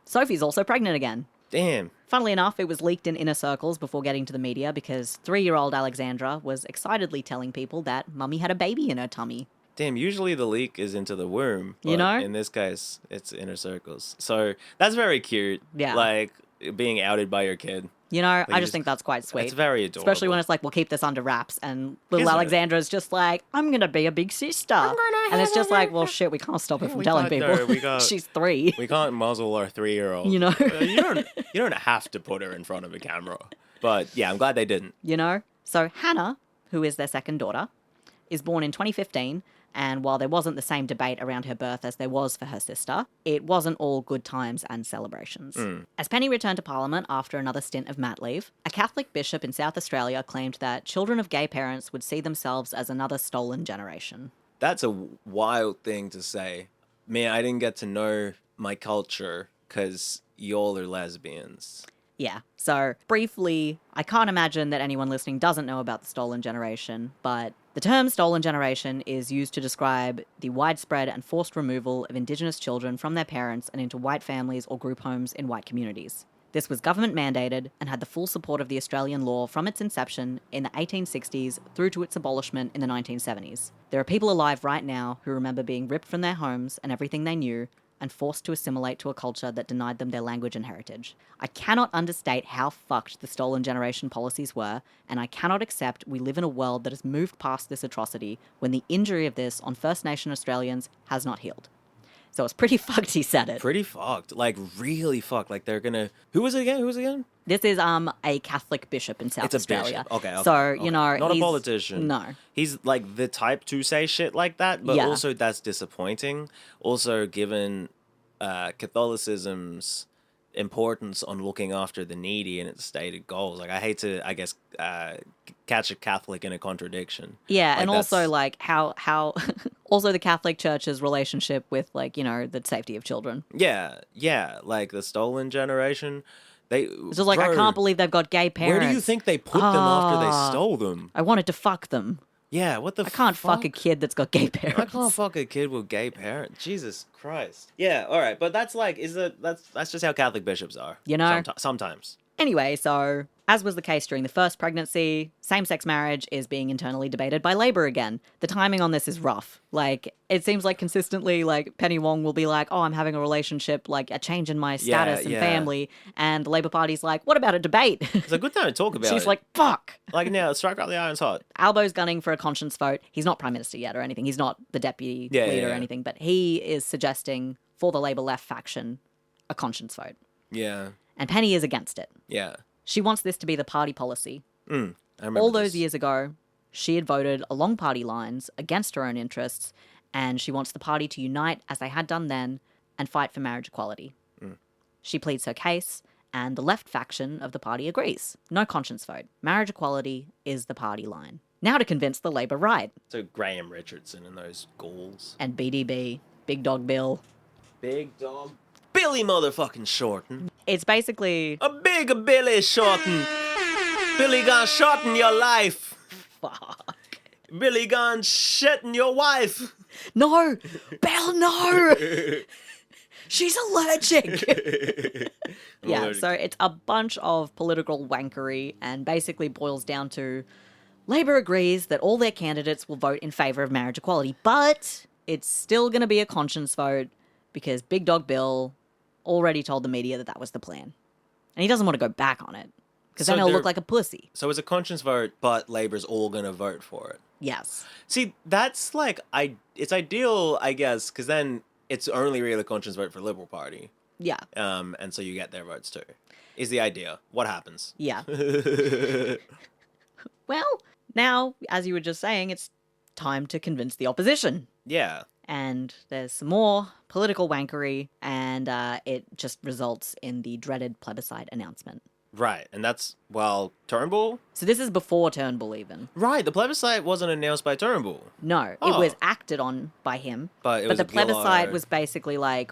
Sophie's also pregnant again. Damn. Funnily enough, it was leaked in inner circles before getting to the media because 3-year-old Alexandra was excitedly telling people that Mummy had a baby in her tummy. Damn, usually the leak is into the womb. But You know? in this case, it's inner circles. So that's very cute. Yeah. Like being outed by your kid. You know, Like, I you just think that's quite sweet. It's very adorable. Especially when it's like, we'll keep this under wraps. And little Isn't it? Alexandra's just like, I'm going to be a big sister. And it's just like, well, shit, we can't stop her from we telling can't- people. no, we can't. She's 3. We can't muzzle our 3-year-old. You know? you don't have to put her in front of a camera. But yeah, I'm glad they didn't. You know? So Hannah, who is their second daughter, is born in 2015. And while there wasn't the same debate around her birth as there was for her sister, it wasn't all good times and celebrations. As Penny returned to Parliament after another stint of mat leave, a Catholic bishop in South Australia claimed that children of gay parents would see themselves as another stolen generation. That's a wild thing to say. Man, I didn't get to know my culture because y'all are lesbians. Yeah, so briefly, I can't imagine that anyone listening doesn't know about the stolen generation, but the term stolen generation is used to describe the widespread and forced removal of Indigenous children from their parents and into white families or group homes in white communities. This was government mandated and had the full support of the Australian law from its inception in the 1860s through to its abolishment in the 1970s. There are people alive right now who remember being ripped from their homes and everything they knew and forced to assimilate to a culture that denied them their language and heritage. I cannot understate how fucked the stolen generation policies were, and I cannot accept we live in a world that has moved past this atrocity when the injury of this on First Nation Australians has not healed. So it's pretty fucked he said it. Pretty fucked. Like, really fucked. Like, they're gonna... Who was it again? This is a Catholic bishop in South It's a Australia. bishop. Okay. So, okay. you know, Not he's... a politician. No. He's, like, the type to say shit like that, but Yeah. also that's disappointing. Also, given Catholicism's importance on looking after the needy and its stated goals. Like, I hate to, I guess, catch a Catholic in a contradiction. Yeah, Like, and also that's- like how also the Catholic Church's relationship with, like, you know, the safety of children. Yeah, like the stolen generation. It's just like, I Bro, can't believe they've got gay parents. Where do you think they put them after they stole them? I wanted to fuck them. Yeah, what the I can't fuck a kid that's got gay parents. I can't fuck a kid with gay parents. Jesus Christ. Yeah, all right, but that's like, that's just how Catholic bishops are. You know? Sometimes. Anyway, so, as was the case during the first pregnancy, same-sex marriage is being internally debated by Labor again. The timing on this is rough. Like, it seems like consistently, like, Penny Wong will be like, oh, I'm having a relationship, like, a change in my status and family. And the Labor Party's like, what about a debate? It's a good time to talk about it. She's like, fuck. Like, now, strike out the iron's hot. Albo's gunning for a conscience vote. He's not Prime Minister yet or anything. He's not the deputy leader or anything. But he is suggesting, for the Labor left faction, a conscience vote. Yeah. And Penny is against it. Yeah. She wants this to be the party policy. I remember All those this. years ago, she had voted along party lines against her own interests, and she wants the party to unite as they had done then and fight for marriage equality. She pleads her case, and the left faction of the party agrees. No conscience vote. Marriage equality is the party line. Now to convince the Labor right. So Graham Richardson and those ghouls. And BDB, Big Dog Bill. Big dog. Billy motherfucking Shorten. It's basically... A big Billy Shorten. Billy gone shorten your life. Fuck. Billy gone shitting your wife. No! Belle, no! She's allergic! Yeah, so it's a bunch of political wankery and basically boils down to Labor agrees that all their candidates will vote in favour of marriage equality, but it's still going to be a conscience vote because Big Dog Bill already told the media that that was the plan. And he doesn't want to go back on it because So then he'll they're- look like a pussy. So it's a conscience vote, but Labor's all going to vote for it. Yes. See, that's like, it's ideal, I guess, because then it's only really a conscience vote for Liberal Party. Yeah. And so you get their votes too. Is the idea. What happens? Yeah. Well, now, as you were just saying, it's time to convince the opposition. Yeah. And there's some more political wankery, and it just results in the dreaded plebiscite announcement. Right. And that's, well, Turnbull? So this is before Turnbull even. Right. The plebiscite wasn't announced by Turnbull. No, Oh. it was acted on by him. But it was the a plebiscite Gillo. was basically like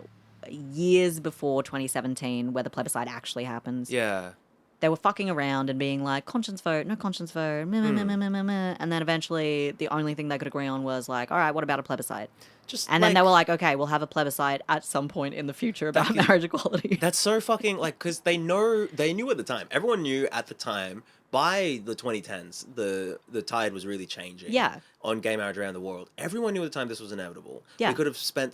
years before 2017, where the plebiscite actually happens. Yeah. They were fucking around and being like, conscience vote, no conscience vote, meh, meh, meh, meh, meh, meh, meh. And then eventually the only thing they could agree on was like, all right, what about a plebiscite? And then they were like, okay, we'll have a plebiscite at some point in the future about marriage equality. That's so fucking, like, because they knew at the time. Everyone knew at the time, by the 2010s, the tide was really changing. Yeah. On gay marriage around the world. Everyone knew at the time this was inevitable. Yeah. We could have spent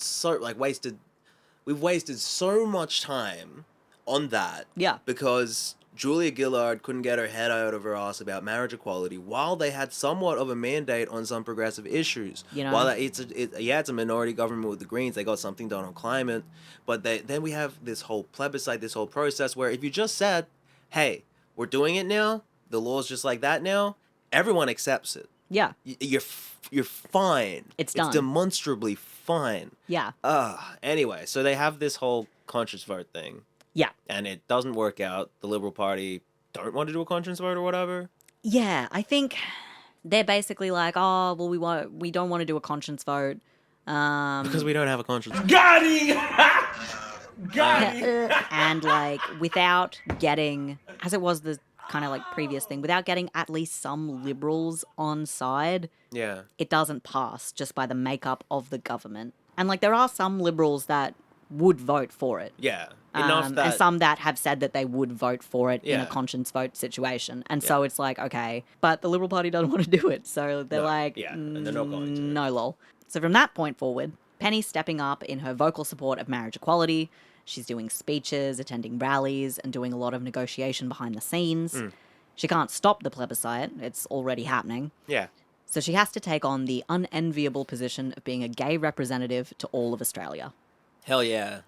we've wasted so much time on that. Yeah. Because Julia Gillard couldn't get her head out of her ass about marriage equality while they had somewhat of a mandate on some progressive issues. You know? While it's a minority government with the Greens, they got something done on climate, but then we have this whole plebiscite, this whole process where if you just said, hey, we're doing it now, the law's just like that now, everyone accepts it. Yeah. You're fine. It's done. It's demonstrably fine. Yeah. Anyway, so they have this whole conscience vote thing. Yeah. And it doesn't work out. The Liberal Party don't want to do a conscience vote or whatever. Yeah, I think they're basically like, oh, well, we don't want to do a conscience vote. Because we don't have a conscience. Got him! Got him! And like, without getting, as it was the kind of like previous thing, without getting at least some liberals on side, Yeah. it doesn't pass just by the makeup of the government. And like, there are some liberals that would vote for it. Yeah. Enough that... And some that have said that they would vote for it in a Yeah. conscience vote situation. And so it's like, okay, but the Liberal Party doesn't want to do it. So they're like, yeah, and they're not going to. No lol. So from that point forward, Penny's stepping up in her vocal support of marriage equality. She's doing speeches, attending rallies, and doing a lot of negotiation behind the scenes. She can't stop the plebiscite. It's already happening. Yeah. So she has to take on the unenviable position of being a gay representative to all of Australia. Hell yeah.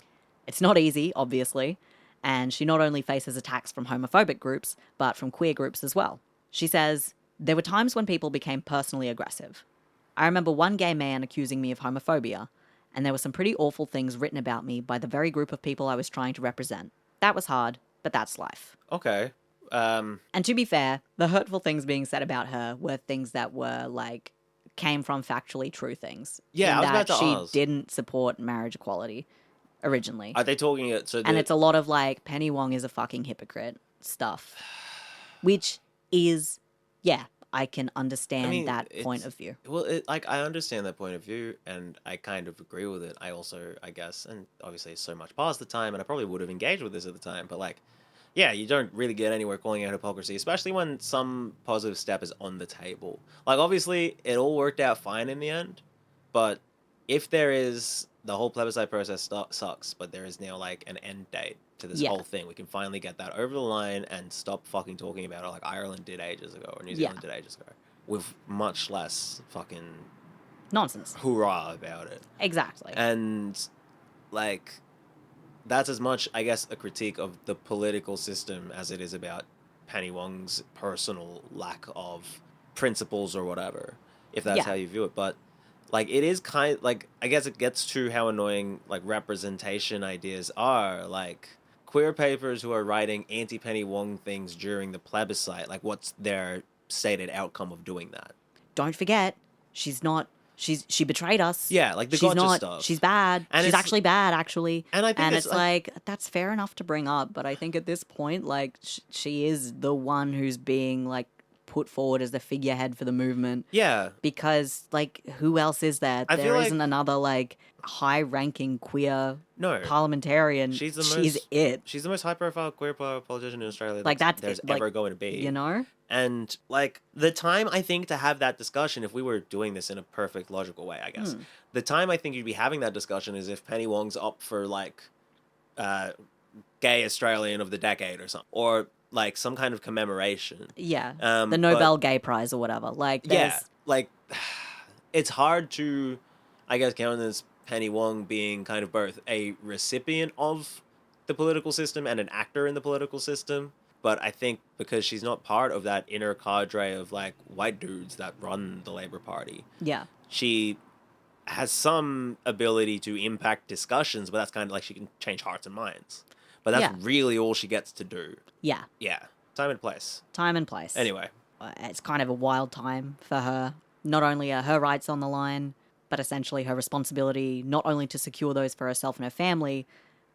It's not easy, obviously, and she not only faces attacks from homophobic groups, but from queer groups as well. She says, there were times when people became personally aggressive. I remember one gay man accusing me of homophobia, and there were some pretty awful things written about me by the very group of people I was trying to represent. That was hard, but that's life. Okay. And to be fair, the hurtful things being said about her were things that were, like, came from factually true things. Yeah, I was about to she ask. didn't support marriage equality originally. Are they talking it so that... And it's a lot of like, Penny Wong is a fucking hypocrite stuff. Which is, yeah, I can understand that point of view. Well, I understand that point of view, and I kind of agree with it. I also, I guess, and obviously it's so much past the time, and I probably would have engaged with this at the time, but like, yeah, you don't really get anywhere calling out hypocrisy, especially when some positive step is on the table. Like, obviously, it all worked out fine in the end, but if there is... The whole plebiscite process sucks, but there is now, like, an end date to this whole thing. We can finally get that over the line and stop fucking talking about it like Ireland did ages ago or New Zealand did ages ago. With much less fucking... Nonsense. Hoorah about it. Exactly. And, like, that's as much, I guess, a critique of the political system as it is about Penny Wong's personal lack of principles or whatever, if that's how you view it. But... like, it is kind... like, I guess it gets to how annoying, like, representation ideas are. Like, queer papers who are writing anti-Penny Wong things during the plebiscite, like, what's their stated outcome of doing that? Don't forget, she's not... She betrayed us. Yeah, like the gotcha stuff. She's bad. And she's actually bad, actually. And I think it's like, that's fair enough to bring up, but I think at this point, like, she is the one who's being, like, put forward as the figurehead for the movement. Yeah. Because, like, who else is there? There like isn't another, like, high-ranking queer No. parliamentarian. She's it. She's the most high-profile queer politician in Australia Like, there's like, ever going to be. You know? And, like, the time, I think, to have that discussion, if we were doing this in a perfect, logical way, I guess, the time I think you'd be having that discussion is if Penny Wong's up for, like, Gay Australian of the Decade or something. Or, like, some kind of commemoration. Yeah. The Nobel Gay Prize or whatever. Like, yeah, like, it's hard to, I guess, count as Penny Wong being kind of both a recipient of the political system and an actor in the political system. But I think because she's not part of that inner cadre of, like, white dudes that run the Labour Party. Yeah. She has some ability to impact discussions, but that's kind of like she can change hearts and minds. But that's really all she gets to do. Yeah. Yeah. Time and place. Time and place. Anyway. It's kind of a wild time for her. Not only are her rights on the line, but essentially her responsibility not only to secure those for herself and her family,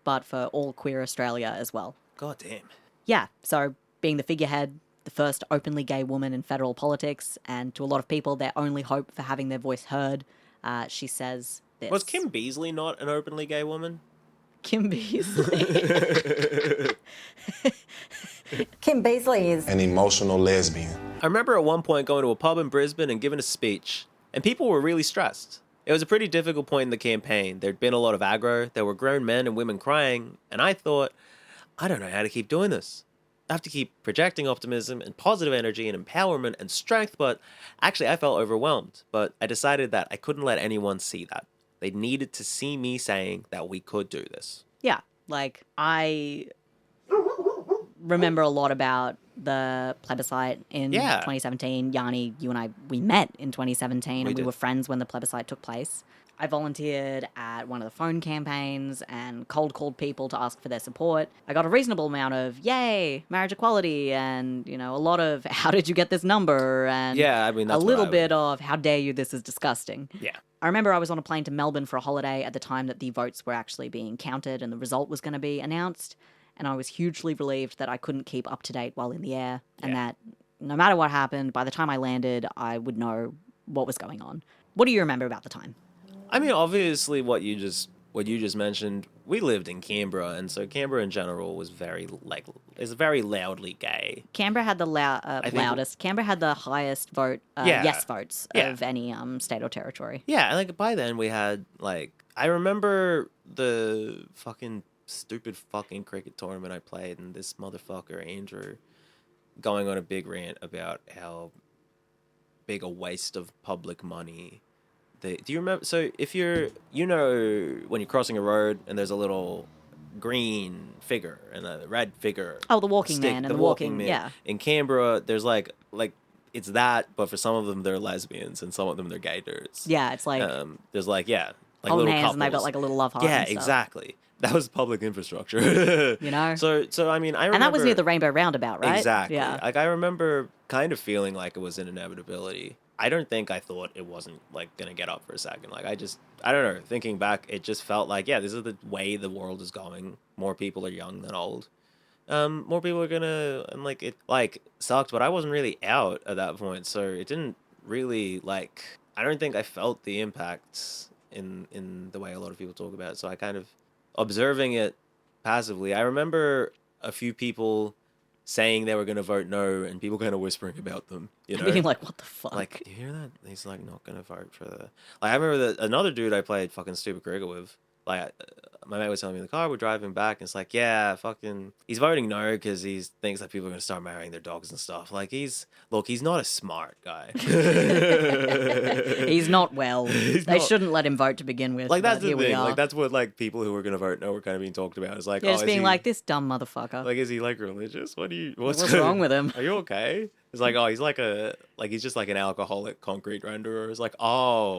but for all queer Australia as well. God damn. Yeah, so being the figurehead, the first openly gay woman in federal politics, and to a lot of people, their only hope for having their voice heard, she says this. Was Kim Beazley not an openly gay woman? Kim Beazley. Kim Beazley is an emotional lesbian. I remember at one point going to a pub in Brisbane and giving a speech, and people were really stressed. It was a pretty difficult point in the campaign. There'd been a lot of aggro, there were grown men and women crying, and I thought, I don't know how to keep doing this. I have to keep projecting optimism and positive energy and empowerment and strength, but actually I felt overwhelmed. But I decided that I couldn't let anyone see that. They needed to see me saying that we could do this. Yeah, like I remember a lot about the plebiscite in 2017. Yanni, you and I, we met in 2017 and we were friends when the plebiscite took place. I volunteered at one of the phone campaigns and cold called people to ask for their support. I got a reasonable amount of, yay, marriage equality, and, you know, a lot of, how did you get this number? And a little bit of, how dare you, this is disgusting. Yeah. I remember I was on a plane to Melbourne for a holiday at the time that the votes were actually being counted and the result was going to be announced. And I was hugely relieved that I couldn't keep up to date while in the air and that no matter what happened, by the time I landed, I would know what was going on. What do you remember about the time? I mean, obviously, what you just mentioned. We lived in Canberra, and so Canberra in general was very very loudly gay. Canberra had the loudest. Canberra had the highest yes votes of any state or territory. Yeah, and like by then we had I remember the fucking stupid fucking cricket tournament I played, and this motherfucker Andrew going on a big rant about how big a waste of public money. Do you remember? So if you're, when you're crossing a road and there's a little green figure and a red figure. Oh, the walking man and the walking man. Yeah. In Canberra, there's like it's that, but for some of them they're lesbians and some of them they're gay dudes. Yeah, it's like there's holding little hands couples. And they've got like a little love heart. Yeah, and stuff. exactly. That was public infrastructure. So I mean, I remember, and that was near the Rainbow Roundabout, right? Exactly. Yeah. Like I remember kind of feeling like it was an inevitability. I don't think I thought it wasn't gonna get up for a second. I don't know. Thinking back, it just felt like, this is the way the world is going. More people are young than old. More people are gonna, and it sucked, but I wasn't really out at that point, so it didn't really I don't think I felt the impact in the way a lot of people talk about it. So I kind of observing it passively. I remember a few people saying they were going to vote no, and people kind of whispering about them, Being like, what the fuck? Do you hear that? He's not going to vote for the... I remember that another dude I played fucking stupid cricket with, my mate was telling me in the car, we're driving back, and it's fucking... He's voting no because he thinks that people are going to start marrying their dogs and stuff. He's not a smart guy. He's not well. They shouldn't let him vote to begin with. That's the thing. That's what, people who are going to vote no were kind of being talked about. It's just being this dumb motherfucker. Is he, religious? What's wrong with him? Are you okay? It's he's just an alcoholic concrete renderer. It's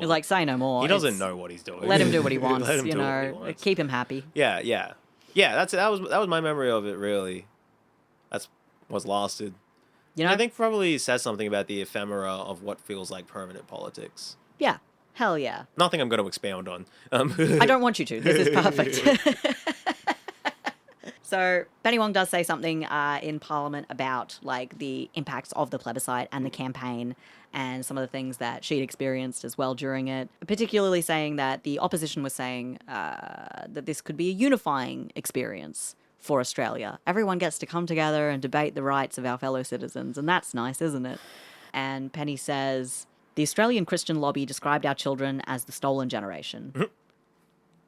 He's say no more. He doesn't know what he's doing. Let him do what he wants. Let him do what he wants. Keep him happy. Yeah. That was my memory of it. Really, that's what's lasted. I think probably says something about the ephemera of what feels like permanent politics. Yeah, hell yeah. Nothing I'm going to expound on. I don't want you to. This is perfect. So Penny Wong does say something in Parliament about the impacts of the plebiscite and the campaign and some of the things that she'd experienced as well during it, particularly saying that the opposition was saying that this could be a unifying experience for Australia. Everyone gets to come together and debate the rights of our fellow citizens, and that's nice, isn't it? And Penny says, the Australian Christian lobby described our children as the stolen generation.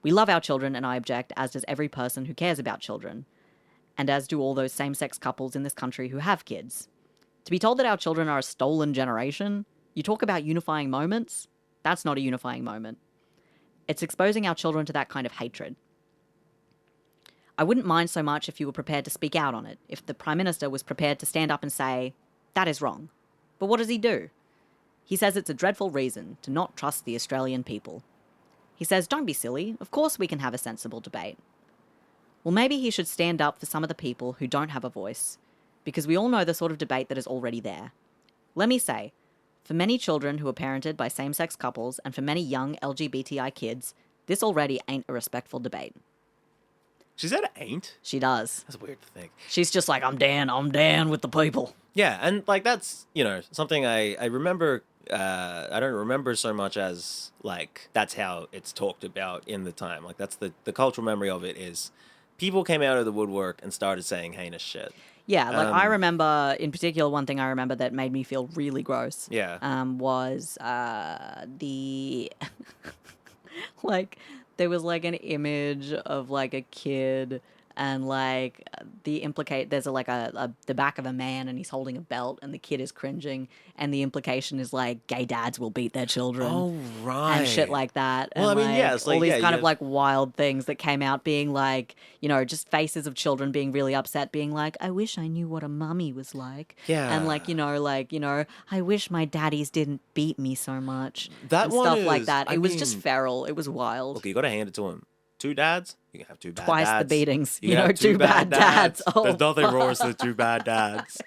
We love our children, and I object, as does every person who cares about children, and as do all those same-sex couples in this country who have kids. To be told that our children are a stolen generation, you talk about unifying moments, that's not a unifying moment. It's exposing our children to that kind of hatred. I wouldn't mind so much if you were prepared to speak out on it, if the Prime Minister was prepared to stand up and say, that is wrong. But what does he do? He says it's a dreadful reason to not trust the Australian people. He says, don't be silly, of course we can have a sensible debate. Well, maybe he should stand up for some of the people who don't have a voice, because we all know the sort of debate that is already there. Let me say, for many children who are parented by same-sex couples and for many young LGBTI kids, this already ain't a respectful debate. She said ain't? She does. That's weird to think. She's just I'm down with the people. Yeah, and that's, something I remember, I don't remember so much as, that's how it's talked about in the time. That's the cultural memory of it is people came out of the woodwork and started saying heinous shit. Yeah, I remember, in particular, one thing I remember that made me feel really gross. Yeah. Was the... there was an image of a kid and like there's the back of a man and he's holding a belt and the kid is cringing, and the implication is like gay dads will beat their children. Oh, right. And shit like that. Well, and I mean, yeah, it's all like, these yeah, kind you of have- like wild things that came out being like, just faces of children being really upset, being like, I wish I knew what a mummy was like. Yeah. And like, I wish my daddies didn't beat me so much. That and one stuff like is- that. I It was just mean- feral. It was wild. Look, you got to hand it to him. 2 dads, you can have 2 bad Twice the dads. beatings. You can have 2 bad dads. Oh, There's nothing worse than 2 bad dads.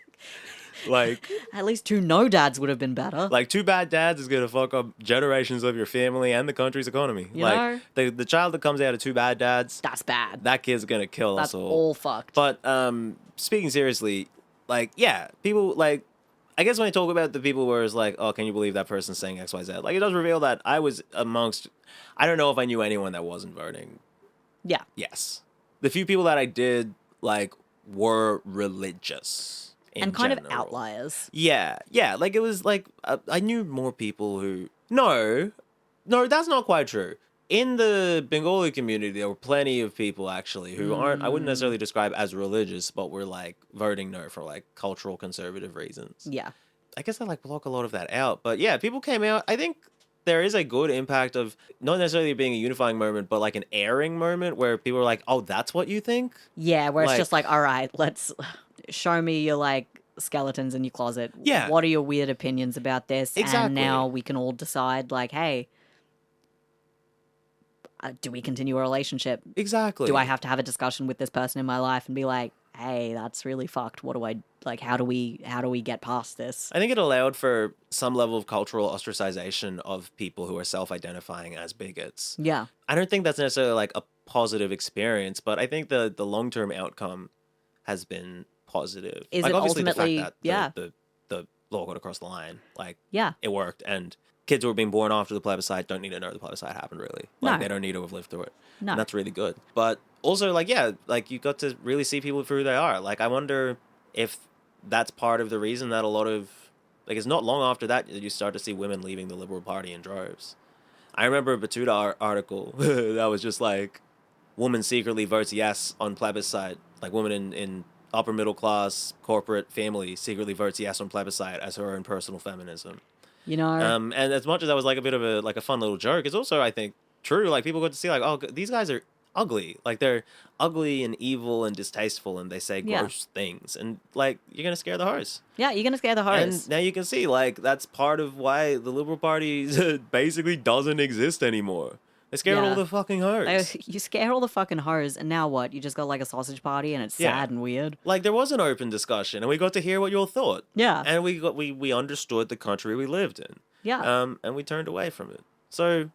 Like, At least 2 no dads would have been better. 2 bad dads is gonna fuck up generations of your family and the country's economy. You know? The child that comes out of 2 bad dads, That's bad. that kid's gonna kill That's us all. all fucked. But speaking seriously, people I guess when I talk about the people where it's like, oh, can you believe that person's saying X, Y, Z? Like, it does reveal that I was amongst. I don't know if I knew anyone that wasn't voting. Yeah. Yes, the few people that I did were religious. And kind of general. outliers. Yeah. Like, it was like, I knew more people who. No, that's not quite true. In the Bengali community, there were plenty of people actually who aren't, I wouldn't necessarily describe as religious, but were voting no for cultural conservative reasons. Yeah. I guess I block a lot of that out. But yeah, people came out. I think there is a good impact of not necessarily being a unifying moment, but an airing moment where people are like, oh, that's what you think? Yeah, where it's just all right, let's show me your skeletons in your closet. Yeah. What are your weird opinions about this? Exactly. And now we can all decide hey, do we continue a relationship? Exactly. Do I have to have a discussion with this person in my life and be like, hey, that's really fucked. What do I how do we get past this? I think it allowed for some level of cultural ostracization of people who are self-identifying as bigots. Yeah. I don't think that's necessarily a positive experience, but I think the long-term outcome has been positive. Is it obviously ultimately- the fact yeah. that the law got across the line, Yeah. it worked, and kids who are being born after the plebiscite don't need to know the plebiscite happened, really. No. They don't need to have lived through it. No. And that's really good. But also, you got to really see people for who they are. I wonder if that's part of the reason that a lot of, it's not long after that you start to see women leaving the Liberal Party in droves. I remember a Batuta article that was just woman secretly votes yes on plebiscite. Woman in upper middle class corporate family secretly votes yes on plebiscite as her own personal feminism. And as much as that was a bit of a fun little joke, it's also, I think, true. People got to see oh, these guys are ugly. They're ugly and evil and distasteful, and they say gross things. And you're gonna scare the hoes. Yeah, you're gonna scare the hoes. And now you can see that's part of why the Liberal Party basically doesn't exist anymore. They scared all the fucking hoes. You scare all the fucking hoes, and now what? You just got a sausage party, and it's sad and weird. There was an open discussion, and we got to hear what you all thought. Yeah. And we understood the country we lived in. Yeah. And we turned away from it. So,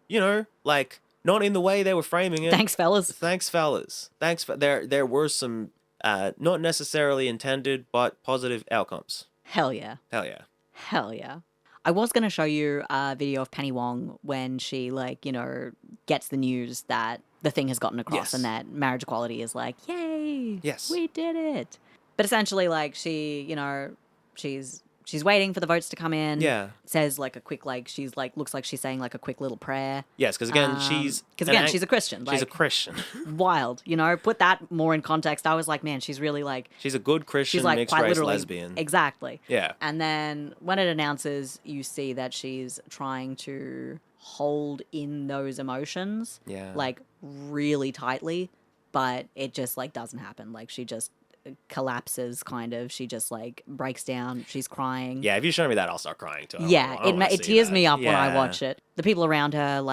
not in the way they were framing it. Thanks, fellas. Thanks, fellas. There were some not necessarily intended but positive outcomes. Hell yeah. Hell yeah. Hell yeah. I was going to show you a video of Penny Wong when she, gets the news that the thing has gotten across Yes. and that marriage equality is yay! Yes. We did it! But essentially, she, she's waiting for the votes to come in. Yeah. Says a quick, she's looks like she's saying a quick little prayer. Yes, because again, she's she's a Christian. She's a Christian. Wild, put that more in context. I was like, man, she's really she's a good Christian she's mixed quite race literally lesbian. Exactly. Yeah. And then when it announces, you see that she's trying to hold in those emotions, Yeah. really tightly, but it just doesn't happen. She just collapses, kind of. She just breaks down. She's crying. Yeah, if you show me that, I'll start crying too. It tears me up when I Yeah. watch it. The people around her,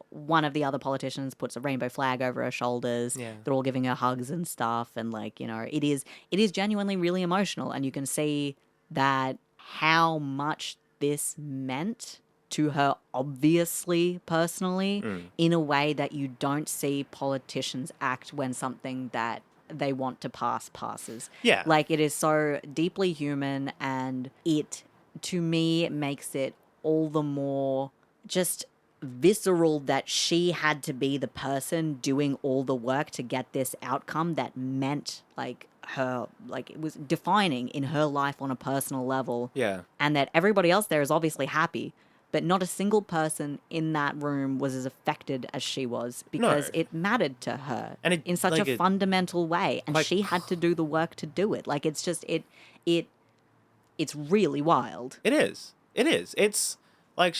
one of the other politicians puts a rainbow flag over her shoulders. Yeah. They're all giving her hugs and stuff, and it is genuinely really emotional, and you can see that how much this meant to her, obviously, personally, in a way that you don't see politicians act when something that they want to passes. Yeah. It is so deeply human, and it, to me, makes it all the more just visceral that she had to be the person doing all the work to get this outcome that meant her, it was defining in her life on a personal level. Yeah. And that everybody else there is obviously happy, But not a single person in that room was as affected as she was because it mattered to her And it, in such like, a fundamental way. And like- she had to do the work to do it. Like, it's just, it's really wild. It is. It is. It's like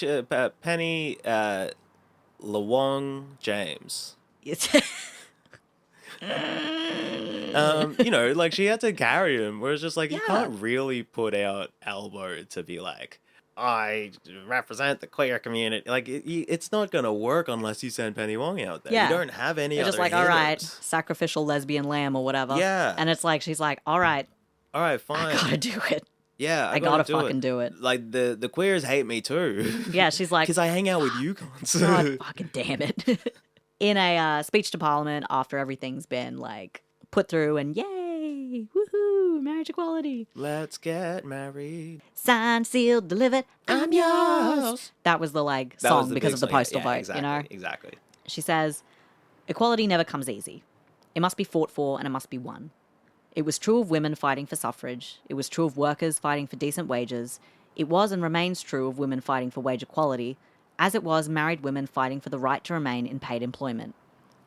Penny Wong James. It's You know, like she had to carry him. Where it's just like you Yeah. can't really put out elbow to be like, I represent the queer community. Like it's not gonna work unless you send Penny Wong out there. Yeah. You don't have any They're other just like, healers. all right, sacrificial lesbian lamb or whatever. Yeah. And it's like, she's like, all right, All right, fine. I gotta do it. Yeah, I gotta fucking do it. Like the queers hate me too. Yeah, she's like, Because I hang out with you cons. God fucking damn it. In a speech to Parliament after everything's been like put through and yay, woohoo, marriage equality. Let's get married. Signed, sealed, delivered, I'm yours. That was the like That song was the because big of the song, yeah, postal yeah, vote, exactly, you know? Exactly. She says, equality never comes easy. It must be fought for and it must be won. It was true of women fighting for suffrage. It was true of workers fighting for decent wages. It was and remains true of women fighting for wage equality, as it was married women fighting for the right to remain in paid employment.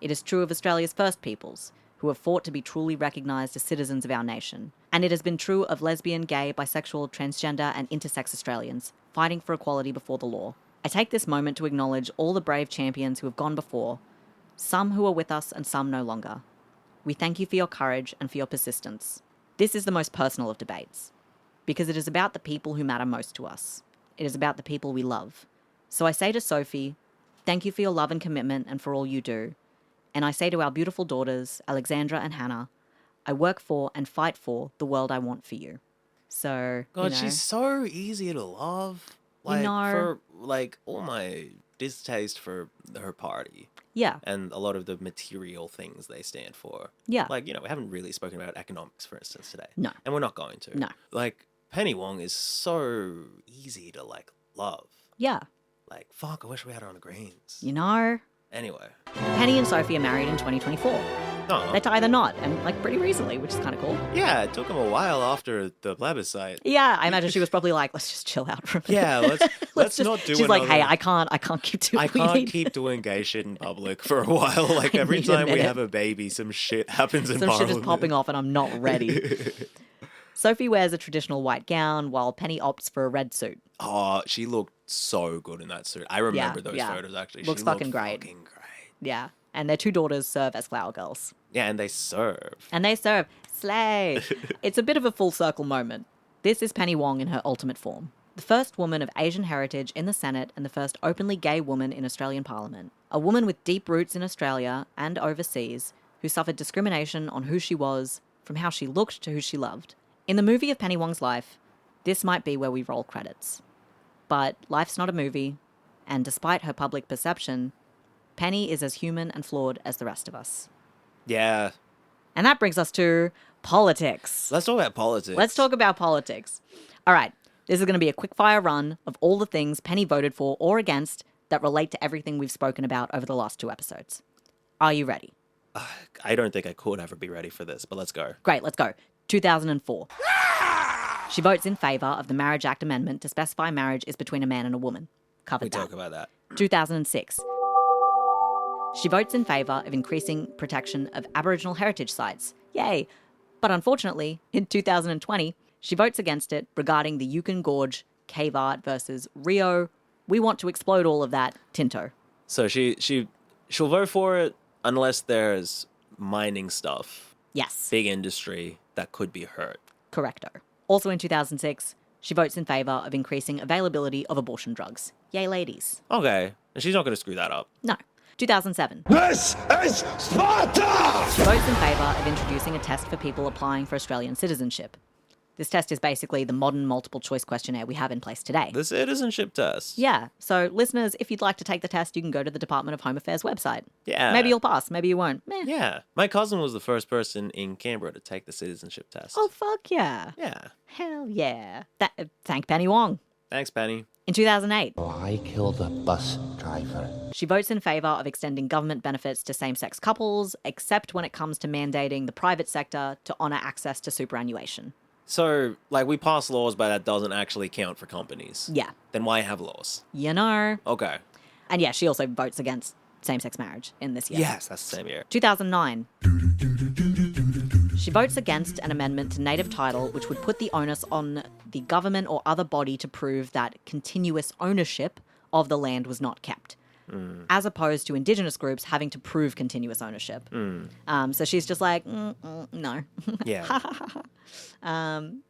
It is true of Australia's First Peoples, who have fought to be truly recognised as citizens of our nation. And it has been true of lesbian, gay, bisexual, transgender and intersex Australians, fighting for equality before the law. I take this moment to acknowledge all the brave champions who have gone before, some who are with us and some no longer. We thank you for your courage and for your persistence. This is the most personal of debates, because it is about the people who matter most to us. It is about the people we love. So I say to Sophie, thank you for your love and commitment and for all you do. And I say to our beautiful daughters, Alexandra and Hannah, I work for and fight for the world I want for you. So, God, you know, she's so easy to love. Like know. for like all my distaste for her party. yeah, And a lot of the material things they stand for. yeah, Like, you know, we haven't really spoken about economics, for instance, today. No. And we're not going to. No. Like, Penny Wong is so easy to, like, love. yeah, Like, fuck, I wish we had her on the greens. you know. Anyway. Penny and Sophie are married in 2024. No. They tie the knot, and like pretty recently, which is kind of cool. Yeah, it took him a while after the plebiscite. Yeah, I imagine she was probably like, let's just chill out for a minute. Yeah, let's just, not do She's like, hey, another- I can't keep doing I we can't need- keep doing gay shit in public for a while. Like, I every need a time we minute. have a baby, some shit happens in Some shit Parliament. is popping off and I'm not ready. Sophie wears a traditional white gown while Penny opts for a red suit. Oh, she looked so good in that suit. I remember those yeah. photos, actually. Looks She fucking looked great. Fucking great. Yeah. And their two daughters serve as flower girls. Yeah, and they serve. And they serve. Slay. It's a bit of a full circle moment. This is Penny Wong in her ultimate form. The first woman of Asian heritage in the Senate and the first openly gay woman in Australian Parliament. A woman with deep roots in Australia and overseas who suffered discrimination on who she was, from how she looked to who she loved. In the movie of Penny Wong's life, this might be where we roll credits. But life's not a movie, and despite her public perception, Penny is as human and flawed as the rest of us. Yeah. And that brings us to politics. Let's talk about politics. Let's talk about politics. All right, this is going to be a quick-fire run of all the things Penny voted for or against that relate to everything we've spoken about over the last 2 episodes. Are you ready? I don't think I could ever be ready for this, but let's go. Great, let's go. 2004. She votes in favour of the Marriage Act amendment to specify marriage is between a man and a woman. Covered We that. talk about that. 2006. She votes in favour of increasing protection of Aboriginal heritage sites. Yay! But unfortunately, in 2020, she votes against it regarding the Yukon Gorge cave art versus Rio. We want to explode all of that, Tinto. So she'll vote for it unless there's mining stuff, Yes, big industry that could be hurt. correcto. Also in 2006, she votes in favour of increasing availability of abortion drugs. Yay, ladies. Okay. And she's not going to screw that up. No. 2007. This is Sparta! She votes in favour of introducing a test for people applying for Australian citizenship. This test is basically the modern multiple choice questionnaire we have in place today. The citizenship test. Yeah, so listeners, if you'd like to take the test, you can go to the Department of Home Affairs website. Yeah. Maybe you'll pass, maybe you won't. Meh. Yeah. My cousin was the first person in Canberra to take the citizenship test. Oh, fuck yeah. Yeah. Hell yeah. Thank Penny Wong. Thanks, Penny. In 2008, I killed a bus driver. she votes in favour of extending government benefits to same-sex couples, except when it comes to mandating the private sector to honour access to superannuation. So, like, we pass laws, but that doesn't actually count for companies. Yeah. Then why have laws? You know. Okay. And yeah, she also votes against same-sex marriage in this year. Yes, that's the same year. 2009. She votes against an amendment to native title which would put the onus on the government or other body to prove that continuous ownership of the land was not kept, as opposed to Indigenous groups having to prove continuous ownership. So she's just like, no. Yeah.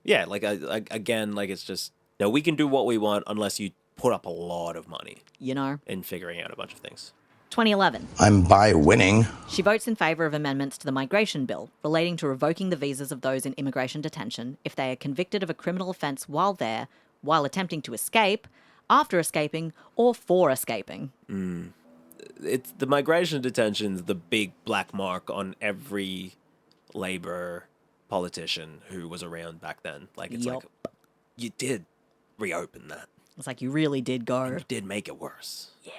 Yeah, like, again, like, it's just, no, we can do what we want unless you put up a lot of money. You know? In figuring out a bunch of things. 2011. I'm by winning. She votes in favour of amendments to the migration bill relating to revoking the visas of those in immigration detention if they are convicted of a criminal offence while there, while attempting to escape, after escaping, or for escaping. It's the migration detention's the big black mark on every Labour politician who was around back then. Like, it's like, you did reopen that. It's like you really did go. And you did make it worse. Yeah.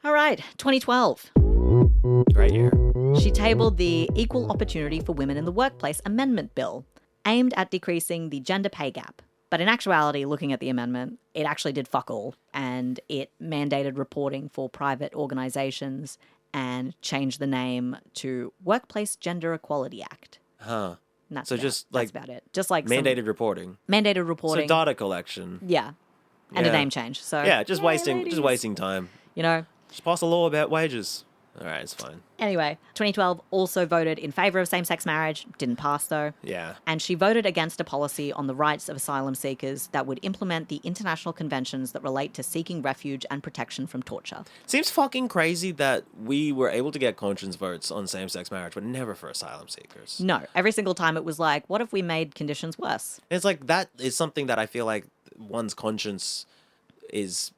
All right, 2012. Great year. She tabled the Equal Opportunity for Women in the Workplace Amendment Bill, aimed at decreasing the gender pay gap. But in actuality, looking at the amendment, it actually did fuck all, and it mandated reporting for private organisations and changed the name to Workplace Gender Equality Act. Huh. And that's so about, just like that's about it. Just like mandated reporting. Mandated reporting. So data collection. Yeah. And a name change. So yeah, just wasting time. You know. Just pass a law about wages. All right, it's fine. Anyway, 2012 also voted in favour of same-sex marriage. Didn't pass, though. Yeah. And she voted against a policy on the rights of asylum seekers that would implement the international conventions that relate to seeking refuge and protection from torture. Seems fucking crazy that we were able to get conscience votes on same-sex marriage, but never for asylum seekers. No. Every single time it was like, what if we made conditions worse? It's like, that is something that I feel like one's conscience is...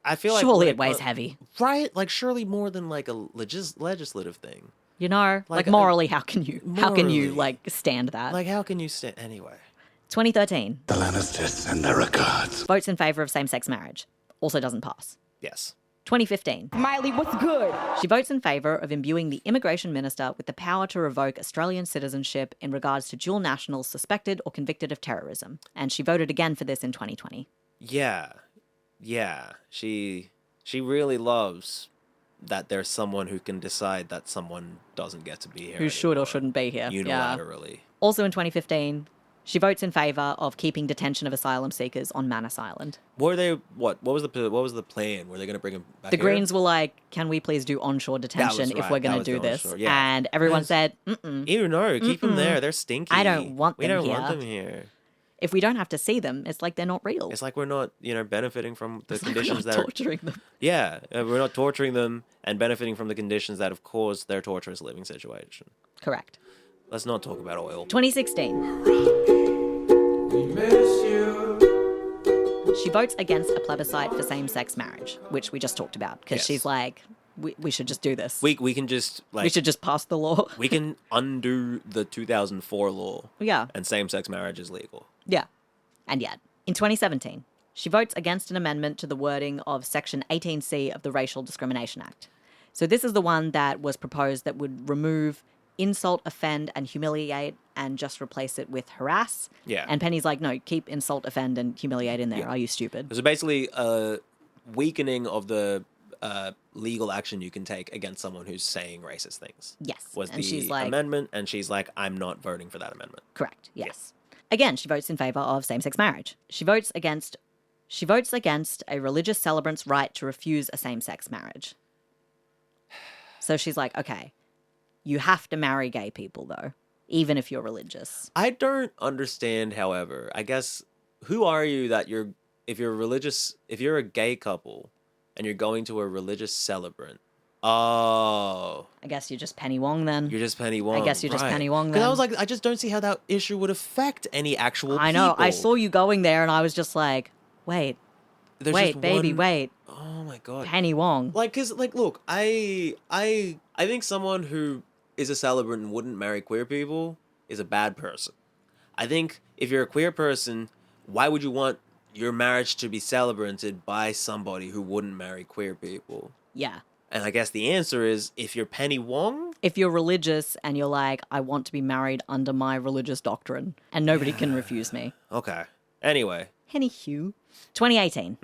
I feel surely like it weighs heavy. Right? Like, surely more than, like, a legislative thing. You know? Like morally, how can you, like, stand that? Like, how can you stand... Anyway. 2013. The Lannisters send their regards. Votes in favour of same-sex marriage. Also doesn't pass. Yes. 2015. Miley, what's good? She votes in favour of imbuing the immigration minister with the power to revoke Australian citizenship in regards to dual nationals suspected or convicted of terrorism. And she voted again for this in 2020. Yeah. Yeah, she really loves that there's someone who can decide that someone doesn't get to be here. Who should or shouldn't be here. Unilaterally. Yeah. Also in 2015, she votes in favour of keeping detention of asylum seekers on Manus Island. What was the plan? Were they going to bring them back The here? Greens were like, can we please do onshore detention if we're going to do this? Onshore, yeah. And everyone said, Ew, no, keep them there. They're stinky. I don't want them here. We don't want them here. If we don't have to see them, it's like they're not real. It's like we're not, benefiting from the conditions that are torturing them. Yeah, we're not torturing them and benefiting from the conditions that have caused their torturous living situation. Correct. Let's not talk about oil. 2016. We miss you. She votes against a plebiscite for same-sex marriage, which we just talked about, because she's like, we should just do this. We can just we should just pass the law. We can undo the 2004 law. Yeah. And same-sex marriage is legal. Yeah. And yet, in 2017, she votes against an amendment to the wording of Section 18C of the Racial Discrimination Act. So this is the one that was proposed that would remove insult, offend, and humiliate and just replace it with harass. Yeah. And Penny's like, no, keep insult, offend, and humiliate in there. Yeah. Are you stupid? So basically a weakening of the legal action you can take against someone who's saying racist things. Yes. Was and the she's like, amendment, and she's like, I'm not voting for that amendment. Correct, yes. Again, she votes in favour of same-sex marriage. She votes against a religious celebrant's right to refuse a same-sex marriage. So she's like, okay, you have to marry gay people, though, even if you're religious. I don't understand, however. I guess, who are you that if you're a gay couple and you're going to a religious celebrant, oh. I guess you're just Penny Wong then. You're just Penny Wong. I guess you're just Penny Wong then. Because I was like, I just don't see how that issue would affect any actual I know. people. I saw you going there and I was just like, wait, wait. Oh my God. Penny Wong. Like, because, like, look, I think someone who is a celebrant and wouldn't marry queer people is a bad person. I think if you're a queer person, why would you want your marriage to be celebrated by somebody who wouldn't marry queer people? Yeah. And I guess the answer is, if you're Penny Wong, if you're religious and you're like, I want to be married under my religious doctrine and nobody can refuse me. Okay. Anyway. Anywho, 2018.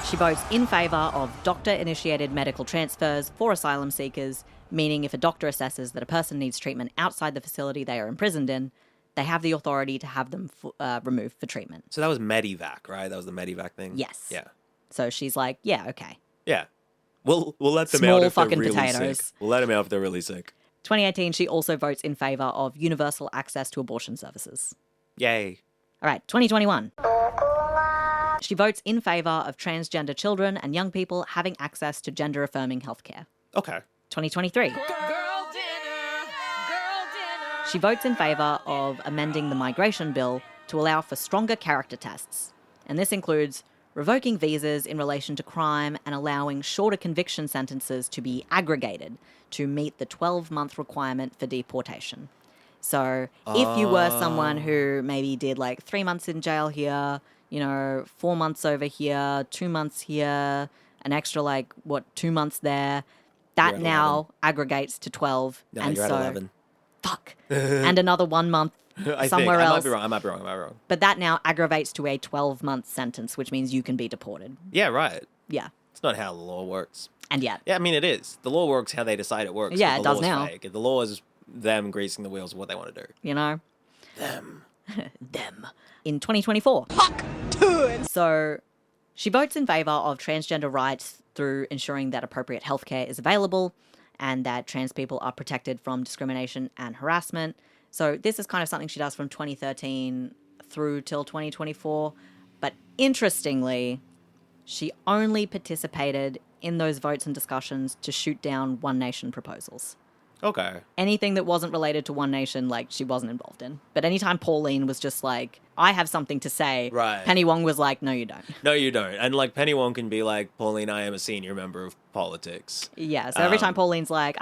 She votes in favour of doctor-initiated medical transfers for asylum seekers, meaning if a doctor assesses that a person needs treatment outside the facility they are imprisoned in, they have the authority to have them removed for treatment. So that was Medivac, right? That was the Medivac thing? Yes. Yeah. So she's like, yeah, okay. Yeah. We'll let them Small out if they're fucking really potatoes. sick. We'll let them out if they're really sick. 2018, she also votes in favour of universal access to abortion services. Yay. All right, 2021. She votes in favour of transgender children and young people having access to gender-affirming healthcare. Okay. 2023. She votes in favour of amending the migration bill to allow for stronger character tests. And this includes revoking visas in relation to crime and allowing shorter conviction sentences to be aggregated to meet the 12-month requirement for deportation. So if you were someone who maybe did like 3 months in jail here, 4 months over here, 2 months here, an extra 2 months there, that now aggregates to 12. No, and you're so, at 11. Fuck. And another 1 month somewhere else. I might be wrong. But that now aggravates to a 12-month sentence, which means you can be deported. Yeah, right. Yeah. It's not how the law works. And yet. Yeah, I mean, it is. The law works how they decide it works. Yeah, but it the does law's now. Fake. The law is them greasing the wheels of what they want to do. Them. Them. In 2024. Fuck! So she votes in favour of transgender rights through ensuring that appropriate healthcare is available and that trans people are protected from discrimination and harassment. So this is kind of something she does from 2013 through till 2024. But interestingly, she only participated in those votes and discussions to shoot down One Nation proposals. Okay. Anything that wasn't related to One Nation, she wasn't involved in. But anytime Pauline was just like, I have something to say, right. Penny Wong was like, no, you don't. No, you don't. And Penny Wong can be like, Pauline, I am a senior member of politics. Yeah, so every time Pauline's like,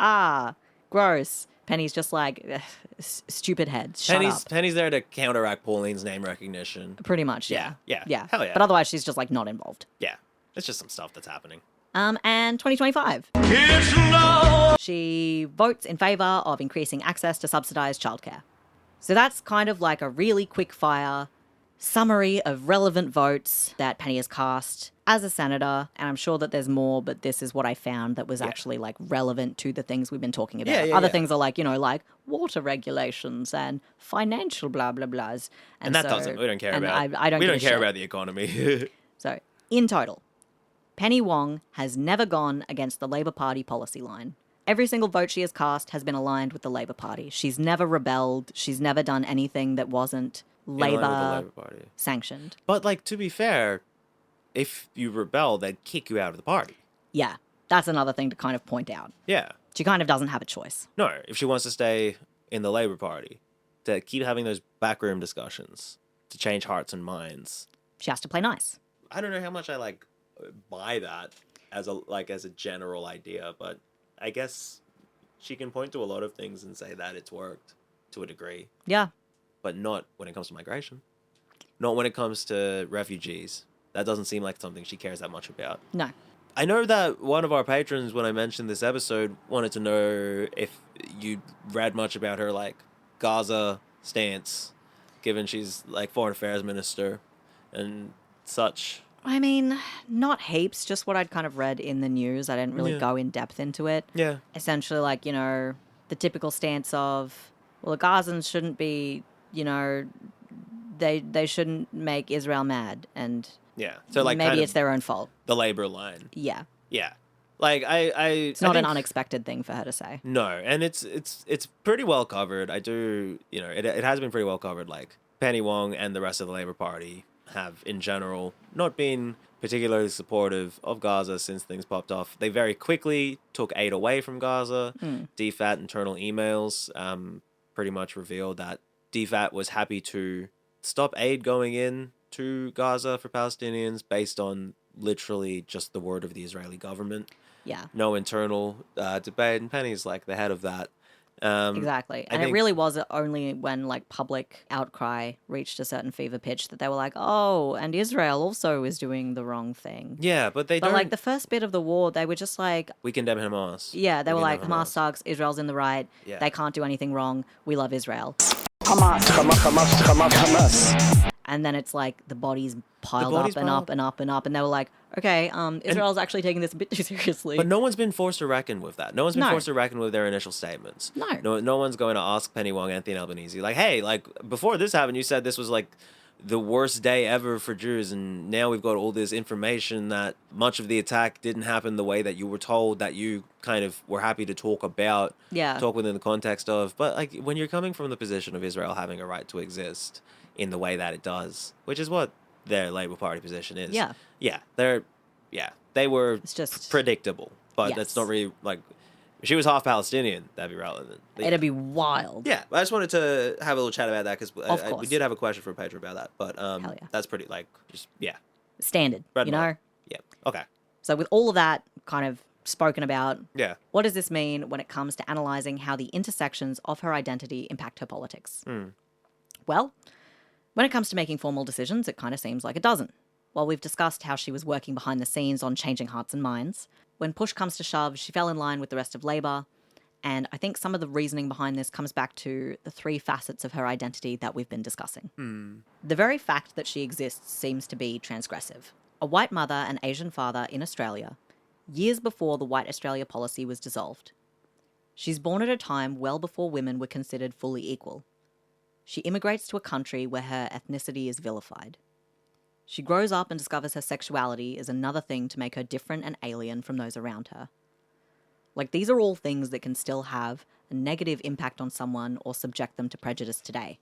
gross, Penny's just like, stupid head, shut up. Penny's there to counteract Pauline's name recognition. Pretty much, yeah. Yeah. Hell yeah. But otherwise, she's just not involved. Yeah. It's just some stuff that's happening. And 2025. She votes in favour of increasing access to subsidised childcare. So that's kind of like a really quick fire summary of relevant votes that Penny has cast as a senator. And I'm sure that there's more, but this is what I found that was actually relevant to the things we've been talking about. Other things are like water regulations and financial blah blah blahs. And that doesn't. We don't care about. We don't care about the economy. So in total, Penny Wong has never gone against the Labour Party policy line. Every single vote she has cast has been aligned with the Labour Party. She's never rebelled. She's never done anything that wasn't Labour sanctioned. But to be fair, if you rebel, they'd kick you out of the party. Yeah, that's another thing to kind of point out. Yeah. She kind of doesn't have a choice. No, if she wants to stay in the Labour Party, to keep having those backroom discussions, to change hearts and minds. She has to play nice. I don't know how much I buy that as a general idea, but I guess she can point to a lot of things and say that it's worked to a degree. Yeah. But not when it comes to migration. Not when it comes to refugees. That doesn't seem like something she cares that much about. No. I know that one of our patrons, when I mentioned this episode, wanted to know if you read much about her Gaza stance, given she's foreign affairs minister and such. I mean, not heaps, just what I'd kind of read in the news. I didn't really go in depth into it. Yeah. Essentially, the typical stance of, well, the Gazans shouldn't be, they shouldn't make Israel mad, and yeah, so maybe it's their own fault. The Labour line. Yeah. Yeah. It's not an unexpected thing for her to say. No, and it's pretty well covered. I do, it has been pretty well covered. Penny Wong and the rest of the Labour Party have, in general, not been particularly supportive of Gaza since things popped off. They very quickly took aid away from Gaza. DFAT internal emails pretty much revealed that DFAT was happy to stop aid going in to Gaza for Palestinians based on literally just the word of the Israeli government. Yeah. No internal debate, and Penny's the head of that. Exactly. And it think- really was only when like public outcry reached a certain fever pitch that they were like, oh, and Israel also is doing the wrong thing. Yeah, but they But don't. like the first bit of the war, they were just like, we condemn Hamas. yeah, they We were like, condemn Hamas sucks, Israel's in the right, Yeah. they can't do anything wrong, we love Israel. And then it's like the bodies piled bodies up and piled up and up and up, and they were like, okay, Israel's actually taking this a bit too seriously. But no one's been forced to reckon with that. No one's been No. forced to reckon with their initial statements. No. No one's going to ask Penny Wong, Anthony Albanese, like, hey, like, before this happened, you said this was, like, the worst day ever for Jews, and now we've got all this information that much of the attack didn't happen the way that you were told, that you kind of were happy to talk about, Yeah. talk within the context of. But, like, when you're coming from the position of Israel having a right to exist in the way that it does, which is what their Labour Party position is. Yeah. Yeah, they were It's just predictable, but Yes. that's not really, like, if she was half Palestinian, that'd be relevant. But it'd be wild. yeah, I just wanted to have a little chat about that because Of course. we did have a question for a patron about that, but Hell yeah. that's pretty, like, just, yeah. Standard, Bread you and know? butter. Yeah, okay. So with all of that kind of spoken about, Yeah. what does this mean when it comes to analysing how the intersections of her identity impact her politics? Well, when it comes to making formal decisions, it kind of seems like it doesn't. While we've discussed how she was working behind the scenes on changing hearts and minds, when push comes to shove, she fell in line with the rest of Labour, and I think some of the reasoning behind this comes back to the three facets of her identity that we've been discussing. The very fact that she exists seems to be transgressive. A white mother and Asian father in Australia, years before the White Australia policy was dissolved. She's born at a time well before women were considered fully equal. She immigrates to a country where her ethnicity is vilified. She grows up and discovers her sexuality is another thing to make her different and alien from those around her. Like, these are all things that can still have a negative impact on someone or subject them to prejudice today,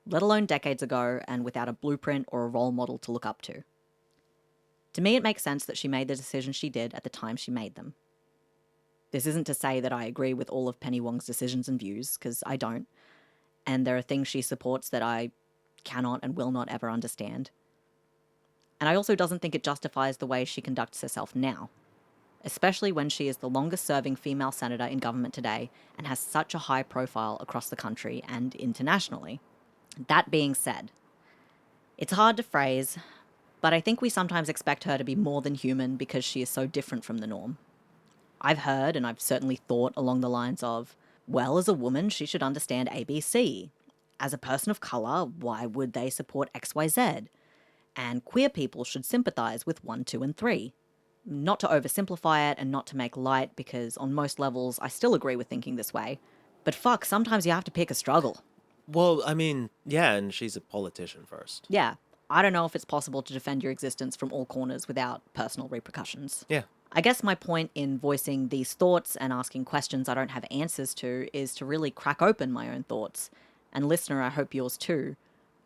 let alone decades ago and without a blueprint or a role model to look up to. To me, it makes sense that she made the decisions she did at the time she made them. This isn't to say that I agree with all of Penny Wong's decisions and views, because I don't, and there are things she supports that I cannot and will not ever understand. And I also doesn't think it justifies the way she conducts herself now, especially when she is the longest-serving female senator in government today and has such a high profile across the country and internationally. That being said, it's hard to phrase, but I think we sometimes expect her to be more than human because she is so different from the norm. I've heard, and I've certainly thought along the lines of, well, as a woman, she should understand ABC. As a person of colour, why would they support XYZ? And queer people should sympathise with 1, 2, and 3. Not to oversimplify it and not to make light, because on most levels I still agree with thinking this way. But fuck, sometimes you have to pick a struggle. Well, I mean, yeah, and she's a politician first. Yeah, I don't know if it's possible to defend your existence from all corners without personal repercussions. Yeah. I guess my point in voicing these thoughts and asking questions I don't have answers to is to really crack open my own thoughts. And listener, I hope yours too.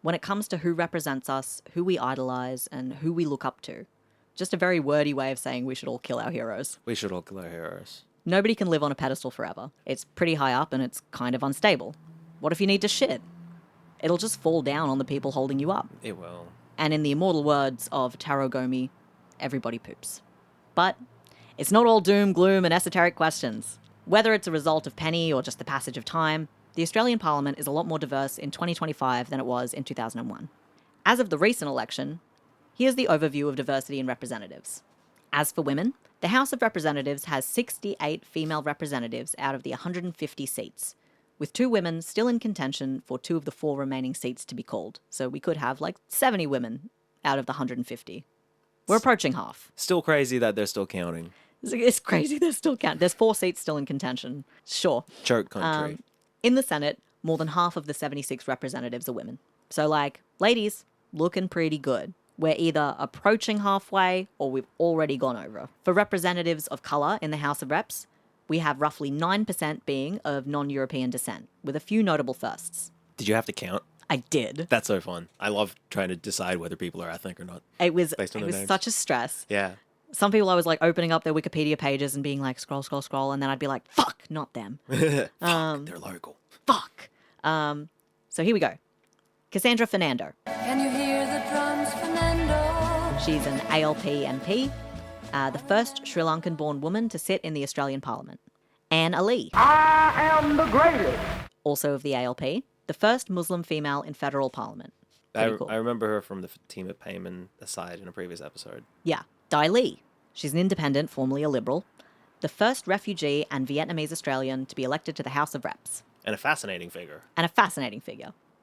When it comes to who represents us, who we idolise, and who we look up to. Just a very wordy way of saying we should all kill our heroes. We should all kill our heroes. Nobody can live on a pedestal forever. It's pretty high up and it's kind of unstable. What if you need to shit? It'll just fall down on the people holding you up. It will. And in the immortal words of Taro Gomi, everybody poops. But it's not all doom, gloom, and esoteric questions. Whether it's a result of Penny or just the passage of time, the Australian Parliament is a lot more diverse in 2025 than it was in 2001. As of the recent election, here's the overview of diversity in representatives. As for women, the House of Representatives has 68 female representatives out of the 150 seats, with 2 women still in contention for 2 of the 4 remaining seats to be called. So we could have like 70 women out of the 150. We're approaching half. Still crazy that they're still counting. It's crazy they're still counting. There's 4 seats still in contention. Sure. Choke country. In the Senate, more than half of the 76 representatives are women. So, like, ladies, looking pretty good. We're either approaching halfway or we've already gone over. For representatives of colour in the House of Reps, we have roughly 9% being of non-European descent, with a few notable firsts. Did you have to count? I did. That's so fun. I love trying to decide whether people are ethnic or not. It was based on their names. such a stress. Yeah. Some people I was like opening up their Wikipedia pages and being like, scroll, scroll, scroll, and then I'd be like, fuck, not them. Fuck, they're local. Fuck. So here we go. Cassandra Fernando. Can you hear the drums, Fernando? She's an ALP MP, the first Sri Lankan-born woman to sit in the Australian Parliament. Anne Ali, I am the greatest. also of the ALP, the first Muslim female in federal parliament. Pretty cool. I remember her from the Fatima Payman aside in a previous episode. Yeah. Dai Li. She's an independent, formerly a Liberal. The first refugee and Vietnamese Australian to be elected to the House of Reps. And a fascinating figure.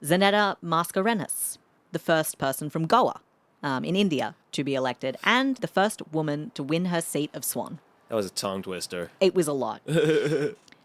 Zanetta Mascarenhas, the first person from Goa in India to be elected, and the first woman to win her seat of Swan. That was a tongue twister. It was a lot.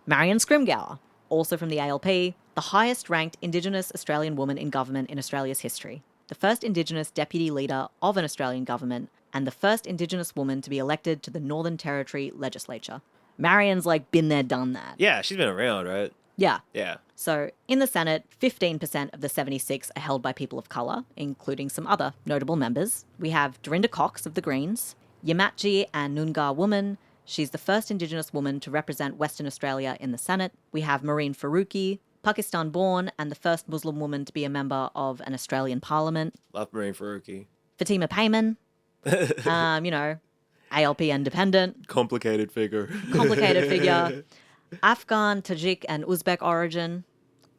Marion Scrimgeour, also from the ALP, the highest ranked Indigenous Australian woman in government in Australia's history, the first Indigenous deputy leader of an Australian government, and the first Indigenous woman to be elected to the Northern Territory legislature. Marion's like been there, done that. Yeah, she's been around, right? Yeah. Yeah. So in the Senate, 15% of the 76 are held by people of colour, including some other notable members. We have Dorinda Cox of the Greens, Yamatji and Noongar woman. She's the first Indigenous woman to represent Western Australia in the Senate. We have Marine Faruqi, Pakistan-born and the first Muslim woman to be a member of an Australian parliament. Love Marine Faruqi. Fatima Payman, ALP independent. Complicated figure. Afghan, Tajik and Uzbek origin.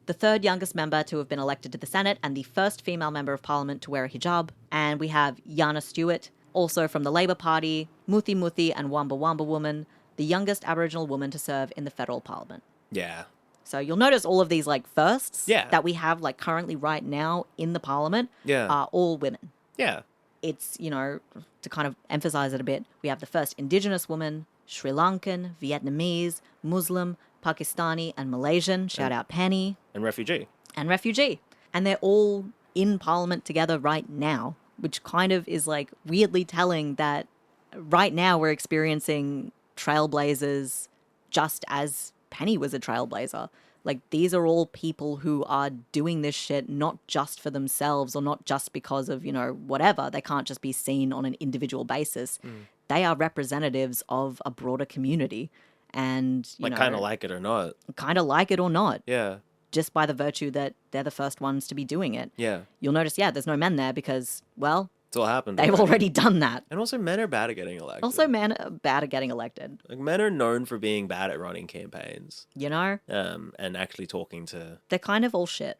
The third youngest member to have been elected to the Senate and the first female member of parliament to wear a hijab. And we have Yana Stewart, also from the Labour Party, Muthi Muthi and Wamba Wamba woman, the youngest Aboriginal woman to serve in the federal parliament. Yeah. So you'll notice all of these like firsts Yeah. that we have like currently right now in the parliament Yeah. are all women. Yeah. It's, to kind of emphasize it a bit, we have the first Indigenous woman, Sri Lankan, Vietnamese, Muslim, Pakistani and Malaysian, shout out Penny. And refugee. And they're all in parliament together right now, which kind of is like weirdly telling that right now we're experiencing trailblazers just as Penny was a trailblazer. Like, these are all people who are doing this shit not just for themselves or not just because of, whatever. They can't just be seen on an individual basis. They are representatives of a broader community. And, kind of like it or not. Kind of like it or not. Yeah. Just by the virtue that they're the first ones to be doing it. Yeah. You'll notice, there's no men there because, well, It's all happened. they've already done that. And also men are bad at getting elected. Men are bad at getting elected. Like, men are known for being bad at running campaigns. And actually talking to... They're kind of all shit.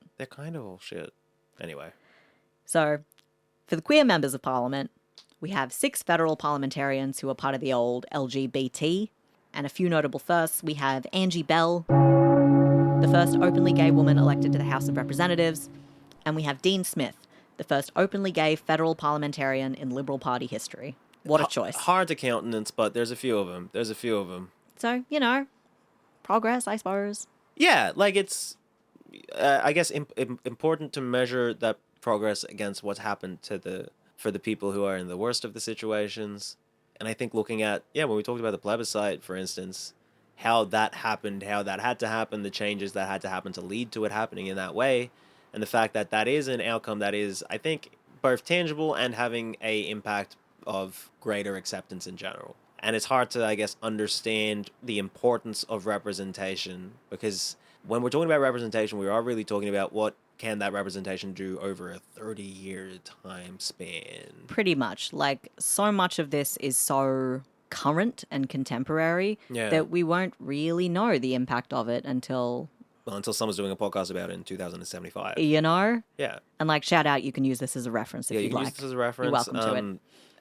Anyway. So, for the queer members of parliament, we have 6 federal parliamentarians who are part of the old LGBT. And a few notable firsts. We have Angie Bell, the first openly gay woman elected to the House of Representatives. And we have Dean Smith, the first openly gay federal parliamentarian in Liberal Party history. What a choice. Hard to countenance, but there's a few of them. So, progress, I suppose. Yeah, like it's, I guess, important to measure that progress against what's happened for the people who are in the worst of the situations. And I think looking at, when we talked about the plebiscite, for instance, how that happened, how that had to happen, the changes that had to happen to lead to it happening in that way, and the fact that that is an outcome that is, I think, both tangible and having a impact of greater acceptance in general. And it's hard to, I guess, understand the importance of representation, because when we're talking about representation, we are really talking about what can that representation do over a 30-year time span. Pretty much. Like, so much of this is so current and contemporary that we won't really know the impact of it until someone's doing a podcast about it in 2075. Yeah. And like, shout out, you can you as a reference if you'd like. Use this as a reference. You're welcome to it.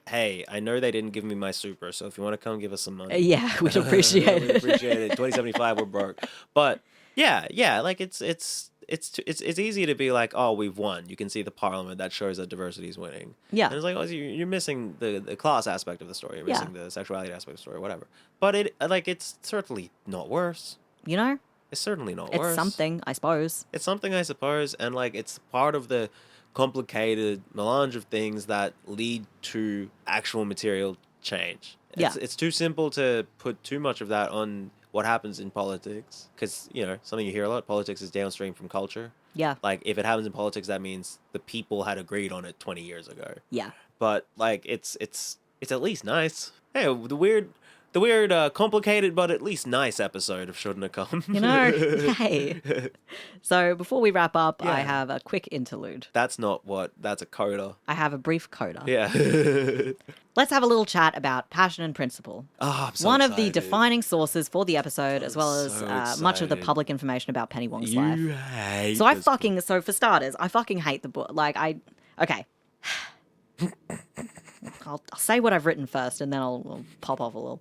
Hey, I know they didn't give me my super, so if you want to come give us some money. We'd appreciate it. We'd appreciate it. 2075, we're broke. But like it's easy to be like, oh, we've won. You can see the parliament that shows that diversity is winning. Yeah. And it's like, oh, you're missing the class aspect of the story. You're missing the sexuality aspect of the story, whatever. But it's certainly not worse. It's certainly not worse. It's something, I suppose. And like it's part of the complicated melange of things that lead to actual material change. It's too simple to put too much of that on what happens in politics, because something you hear a lot, politics is downstream from culture. Like, if it happens in politics, that means the people had agreed on it 20 years ago. But like it's at least nice. Hey, the The weird, complicated, but at least nice episode of Shouldn'ta Come. You know, hey. So before we wrap up, I Yeah. have a quick interlude. That's a coda. I have a brief coda. Yeah. Let's have a little chat about passion and principle. Oh, I'm so One of the excited. defining sources for the episode, as well as so much of the excited. public information about Penny Wong's You life. hate So this so for starters, I fucking hate the book. Okay. I'll say what I've written first, and then I'll pop off a little.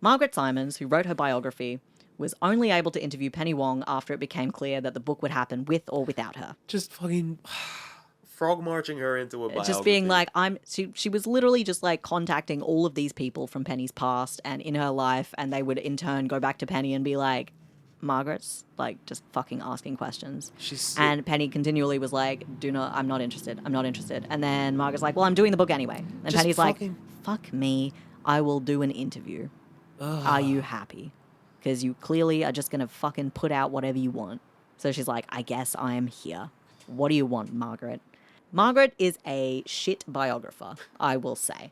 Margaret Simons, who wrote her biography, was only able to interview Penny Wong after it became clear that the book would happen with or without her. Just fucking frog marching her into a biography. Just being like, she was literally just like contacting all of these people from Penny's past and in her life, and they would in turn go back to Penny and be like, Margaret's like just fucking asking questions. And Penny continually was like, I'm not interested. And then Margaret's like, well, I'm doing the book anyway. And Just Penny's fucking- like, fuck me, I will do an interview. Are you happy? Because you clearly are just going to fucking put out whatever you want. So she's like, I guess I am here. What do you want, Margaret? Margaret is a shit biographer, I will say.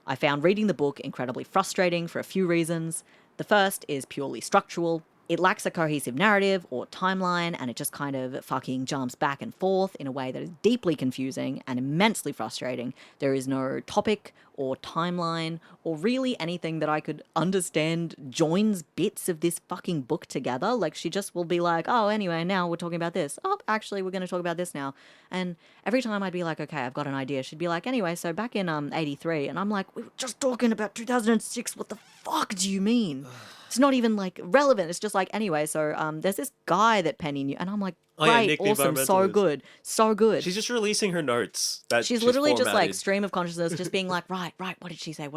I found reading the book incredibly frustrating for a few reasons. The first is purely structural. It lacks a cohesive narrative or timeline, and it just kind of fucking jumps back and forth in a way that is deeply confusing and immensely frustrating. There is no topic or timeline or really anything that I could understand joins bits of this fucking book together. Like, she just will be like, oh, anyway, now we're talking about this. Oh, actually, we're going to talk about this now. And every time I'd be like, okay, I've got an idea. She'd be like, anyway, so back in 83, and I'm like, we were just talking about 2006. What the fuck do you mean? It's not even like relevant. It's just like, anyway, so there's this guy that Penny knew, and I'm like, Oh, yeah, great, Nick the awesome, so environmentalist. good, so good. She's just releasing her notes. That She's literally just like formatted. stream of consciousness, just being like, right, what did she say?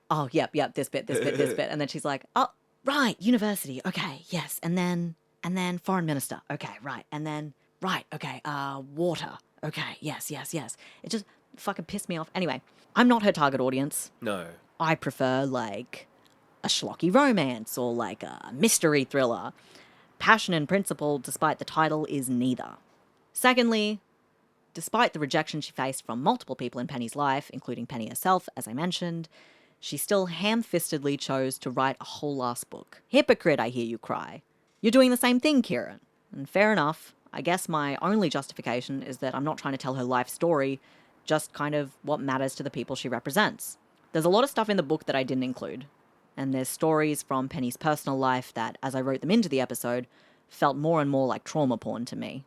Oh, yep, this bit. And then she's like, oh, right, university, okay, yes. And then foreign minister, okay, right. And then, right, okay, water, okay, yes. It just fucking pissed me off. Anyway, I'm not her target audience. No. I prefer like a schlocky romance or like a mystery thriller. Passion and principle, despite the title, is neither. Secondly, despite the rejection she faced from multiple people in Penny's life, including Penny herself, as I mentioned, she still ham-fistedly chose to write a whole last book. Hypocrite, I hear you cry. You're doing the same thing, Kieran. And fair enough. I guess my only justification is that I'm not trying to tell her life story, just kind of what matters to the people she represents. There's a lot of stuff in the book that I didn't include. And there's stories from Penny's personal life that, as I wrote them into the episode, felt more and more like trauma porn to me.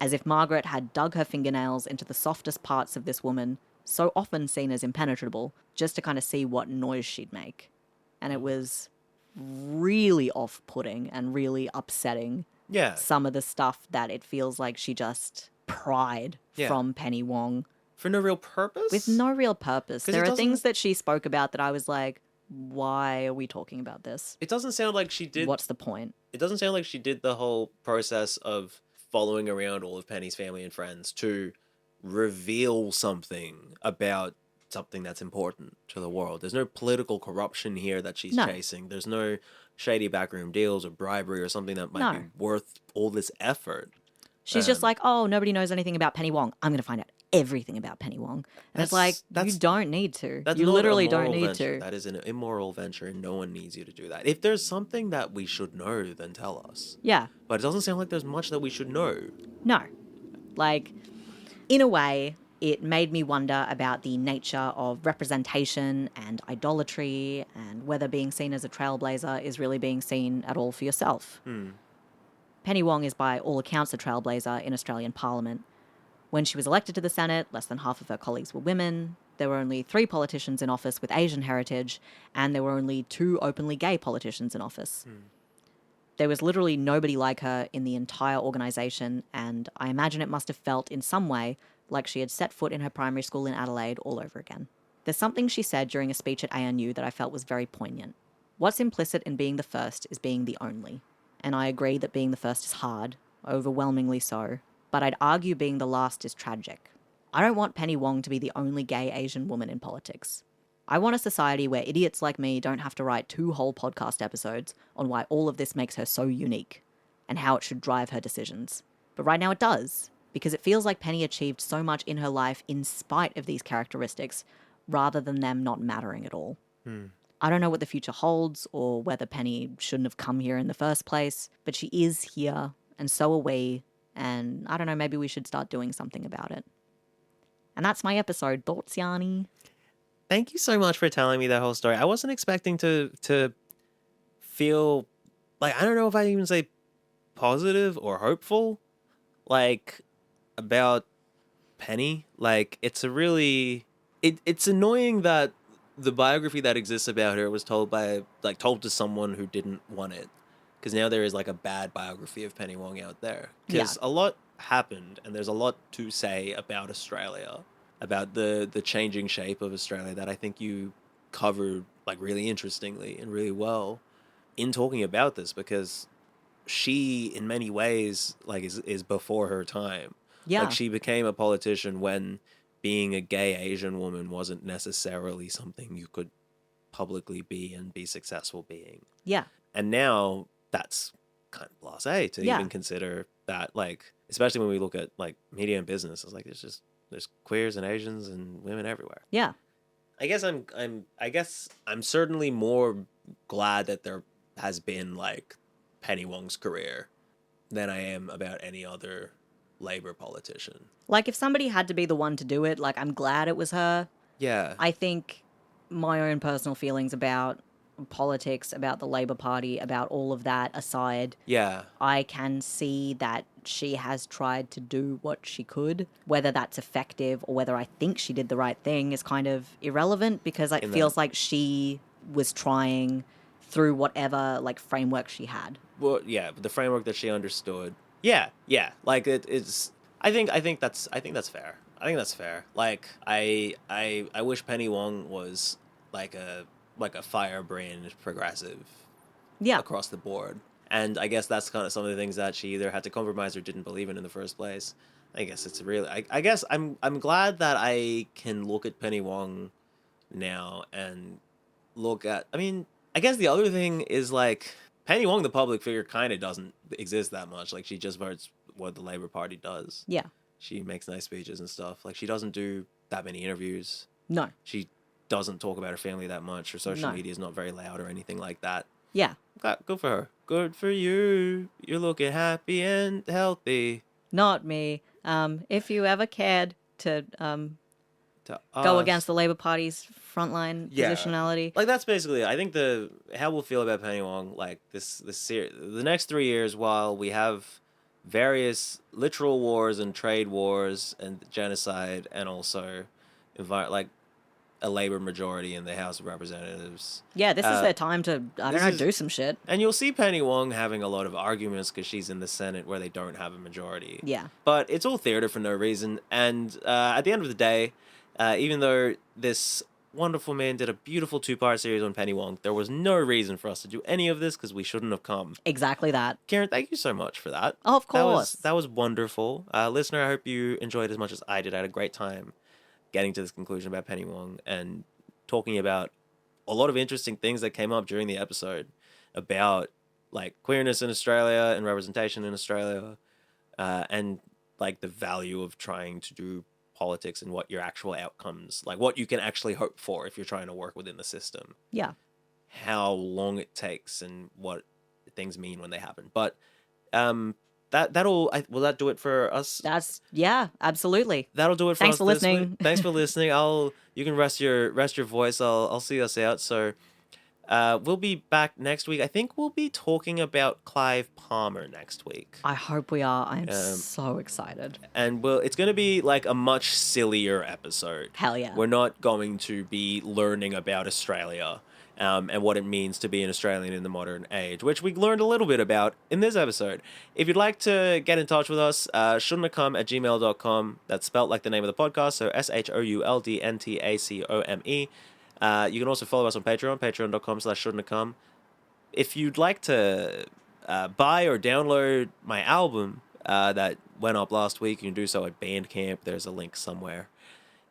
As if Margaret had dug her fingernails into the softest parts of this woman, so often seen as impenetrable, just to kind of see what noise she'd make. And it was really off-putting and really upsetting. Yeah. Some of the stuff that it feels like she just pried from Penny Wong. For no real purpose? With no real purpose. 'Cause There it are things doesn't- that she spoke about that I was like, why are we talking about this? It doesn't sound like she did... What's the point? It doesn't sound like she did the whole process of following around all of Penny's family and friends to reveal something about something that's important to the world. There's no political corruption here that she's No. chasing. There's no shady backroom deals or bribery or something that might be worth all this effort. She's just like, oh, nobody knows anything about Penny Wong. I'm going to find out everything about Penny Wong. And it's like, you don't need to. That's You not a literally don't moral need venture. to. That is an immoral venture, and no one needs you to do that. If there's something that we should know, then tell us. Yeah. But it doesn't sound like there's much that we should know. No. Like, in a way, it made me wonder about the nature of representation and idolatry and whether being seen as a trailblazer is really being seen at all for yourself. Penny Wong is by all accounts a trailblazer in Australian Parliament. When she was elected to the Senate, less than half of her colleagues were women. There were only 3 politicians in office with Asian heritage, and there were only 2 openly gay politicians in office. There was literally nobody like her in the entire organisation, and I imagine it must have felt in some way like she had set foot in her primary school in Adelaide all over again. There's something she said during a speech at ANU that I felt was very poignant. What's implicit in being the first is being the only. And I agree that being the first is hard, overwhelmingly so, but I'd argue being the last is tragic. I don't want Penny Wong to be the only gay Asian woman in politics. I want a society where idiots like me don't have to write 2 whole podcast episodes on why all of this makes her so unique, and how it should drive her decisions. But right now it does, because it feels like Penny achieved so much in her life in spite of these characteristics, rather than them not mattering at all. I don't know what the future holds or whether Penny shouldn't have come here in the first place, but she is here, and so are we. And I don't know, maybe we should start doing something about it. And that's my episode. Thoughts, Yanni? Thank you so much for telling me that whole story. I wasn't expecting to feel like, I don't know if I even say positive or hopeful, like, about Penny. Like, it's a really it's annoying that the biography that exists about her was told to someone who didn't want it, because now there is like a bad biography of Penny Wong out there, because a lot happened and there's a lot to say about Australia, about the changing shape of Australia, that I think you covered like really interestingly and really well in talking about this, because she in many ways like is before her time. Yeah. Like, she became a politician when being a gay Asian woman wasn't necessarily something you could publicly be and be successful being. Yeah. And now that's kind of blasé to even consider that, like, especially when we look at like media and business, it's like there's queers and Asians and women everywhere. Yeah. I guess I'm certainly more glad that there has been like Penny Wong's career than I am about any other Labour politician. Like, if somebody had to be the one to do it, like, I'm glad it was her. Yeah. I think my own personal feelings about politics, about the Labour Party, about all of that aside, I can see that she has tried to do what she could. Whether that's effective or whether I think she did the right thing is kind of irrelevant, because it feels like she was trying through whatever like framework she had. Well, yeah, the framework that she understood. Yeah. Like, it's. I think that's fair. I think that's fair. Like, I wish Penny Wong was like a firebrand progressive. Yeah. Across the board. And I guess that's kind of some of the things that she either had to compromise or didn't believe in the first place. I guess it's really. I guess I'm glad that I can look at Penny Wong now and look at. I mean, I guess the other thing is, like, Penny Wong, the public figure, kind of doesn't exist that much. Like, she just votes what the Labour Party does. Yeah. She makes nice speeches and stuff. Like, she doesn't do that many interviews. No. She doesn't talk about her family that much. Her social media is not very loud or anything like that. Yeah. Good for her. Good for you. You're looking happy and healthy. Not me. If you ever cared to go against the Labour Party's frontline positionality. Like, that's basically it. I think how we'll feel about Penny Wong, like, the next 3 years, while we have various literal wars and trade wars and genocide, and also like a Labour majority in the House of Representatives. Yeah, this is their time to, do some shit. And you'll see Penny Wong having a lot of arguments because she's in the Senate where they don't have a majority. Yeah. But it's all theater for no reason. And at the end of the day, even though this wonderful man did a beautiful 2-part series on Penny Wong, there was no reason for us to do any of this because we shouldn't have come. Exactly that. Karen, thank you so much for that. Oh, of course. That was wonderful. Listener, I hope you enjoyed as much as I did. I had a great time getting to this conclusion about Penny Wong and talking about a lot of interesting things that came up during the episode about, like, queerness in Australia and representation in Australia, and like the value of trying to do politics and what your actual outcomes, like what you can actually hope for if you're trying to work within the system. Yeah. How long it takes and what things mean when they happen. But will that do it for us? Absolutely. That'll do it for Thanks us. for listening. Thanks for listening. You can rest your voice. I'll see us out. So we'll be back next week. I think we'll be talking about Clive Palmer next week. I hope we are. I'm so excited. And it's going to be like a much sillier episode. Hell yeah. We're not going to be learning about Australia and what it means to be an Australian in the modern age, which we learned a little bit about in this episode. If you'd like to get in touch with us, shouldn'tacome@gmail.com. That's spelt like the name of the podcast, so SHOULDNTACOME. You can also follow us on Patreon, patreon.com/shouldn'tacome. If you'd like to buy or download my album that went up last week, you can do so at Bandcamp. There's a link somewhere.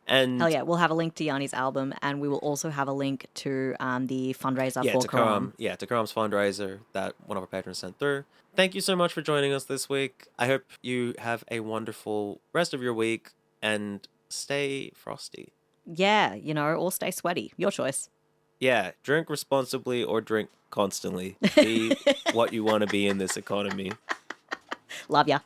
And hell yeah, we'll have a link to Yanni's album, and we will also have a link to the fundraiser for Karam. Yeah, to Karam's fundraiser that one of our patrons sent through. Thank you so much for joining us this week. I hope you have a wonderful rest of your week, and stay frosty. Yeah, or stay sweaty. Your choice. Yeah, drink responsibly or drink constantly. Be what you want to be in this economy. Love ya.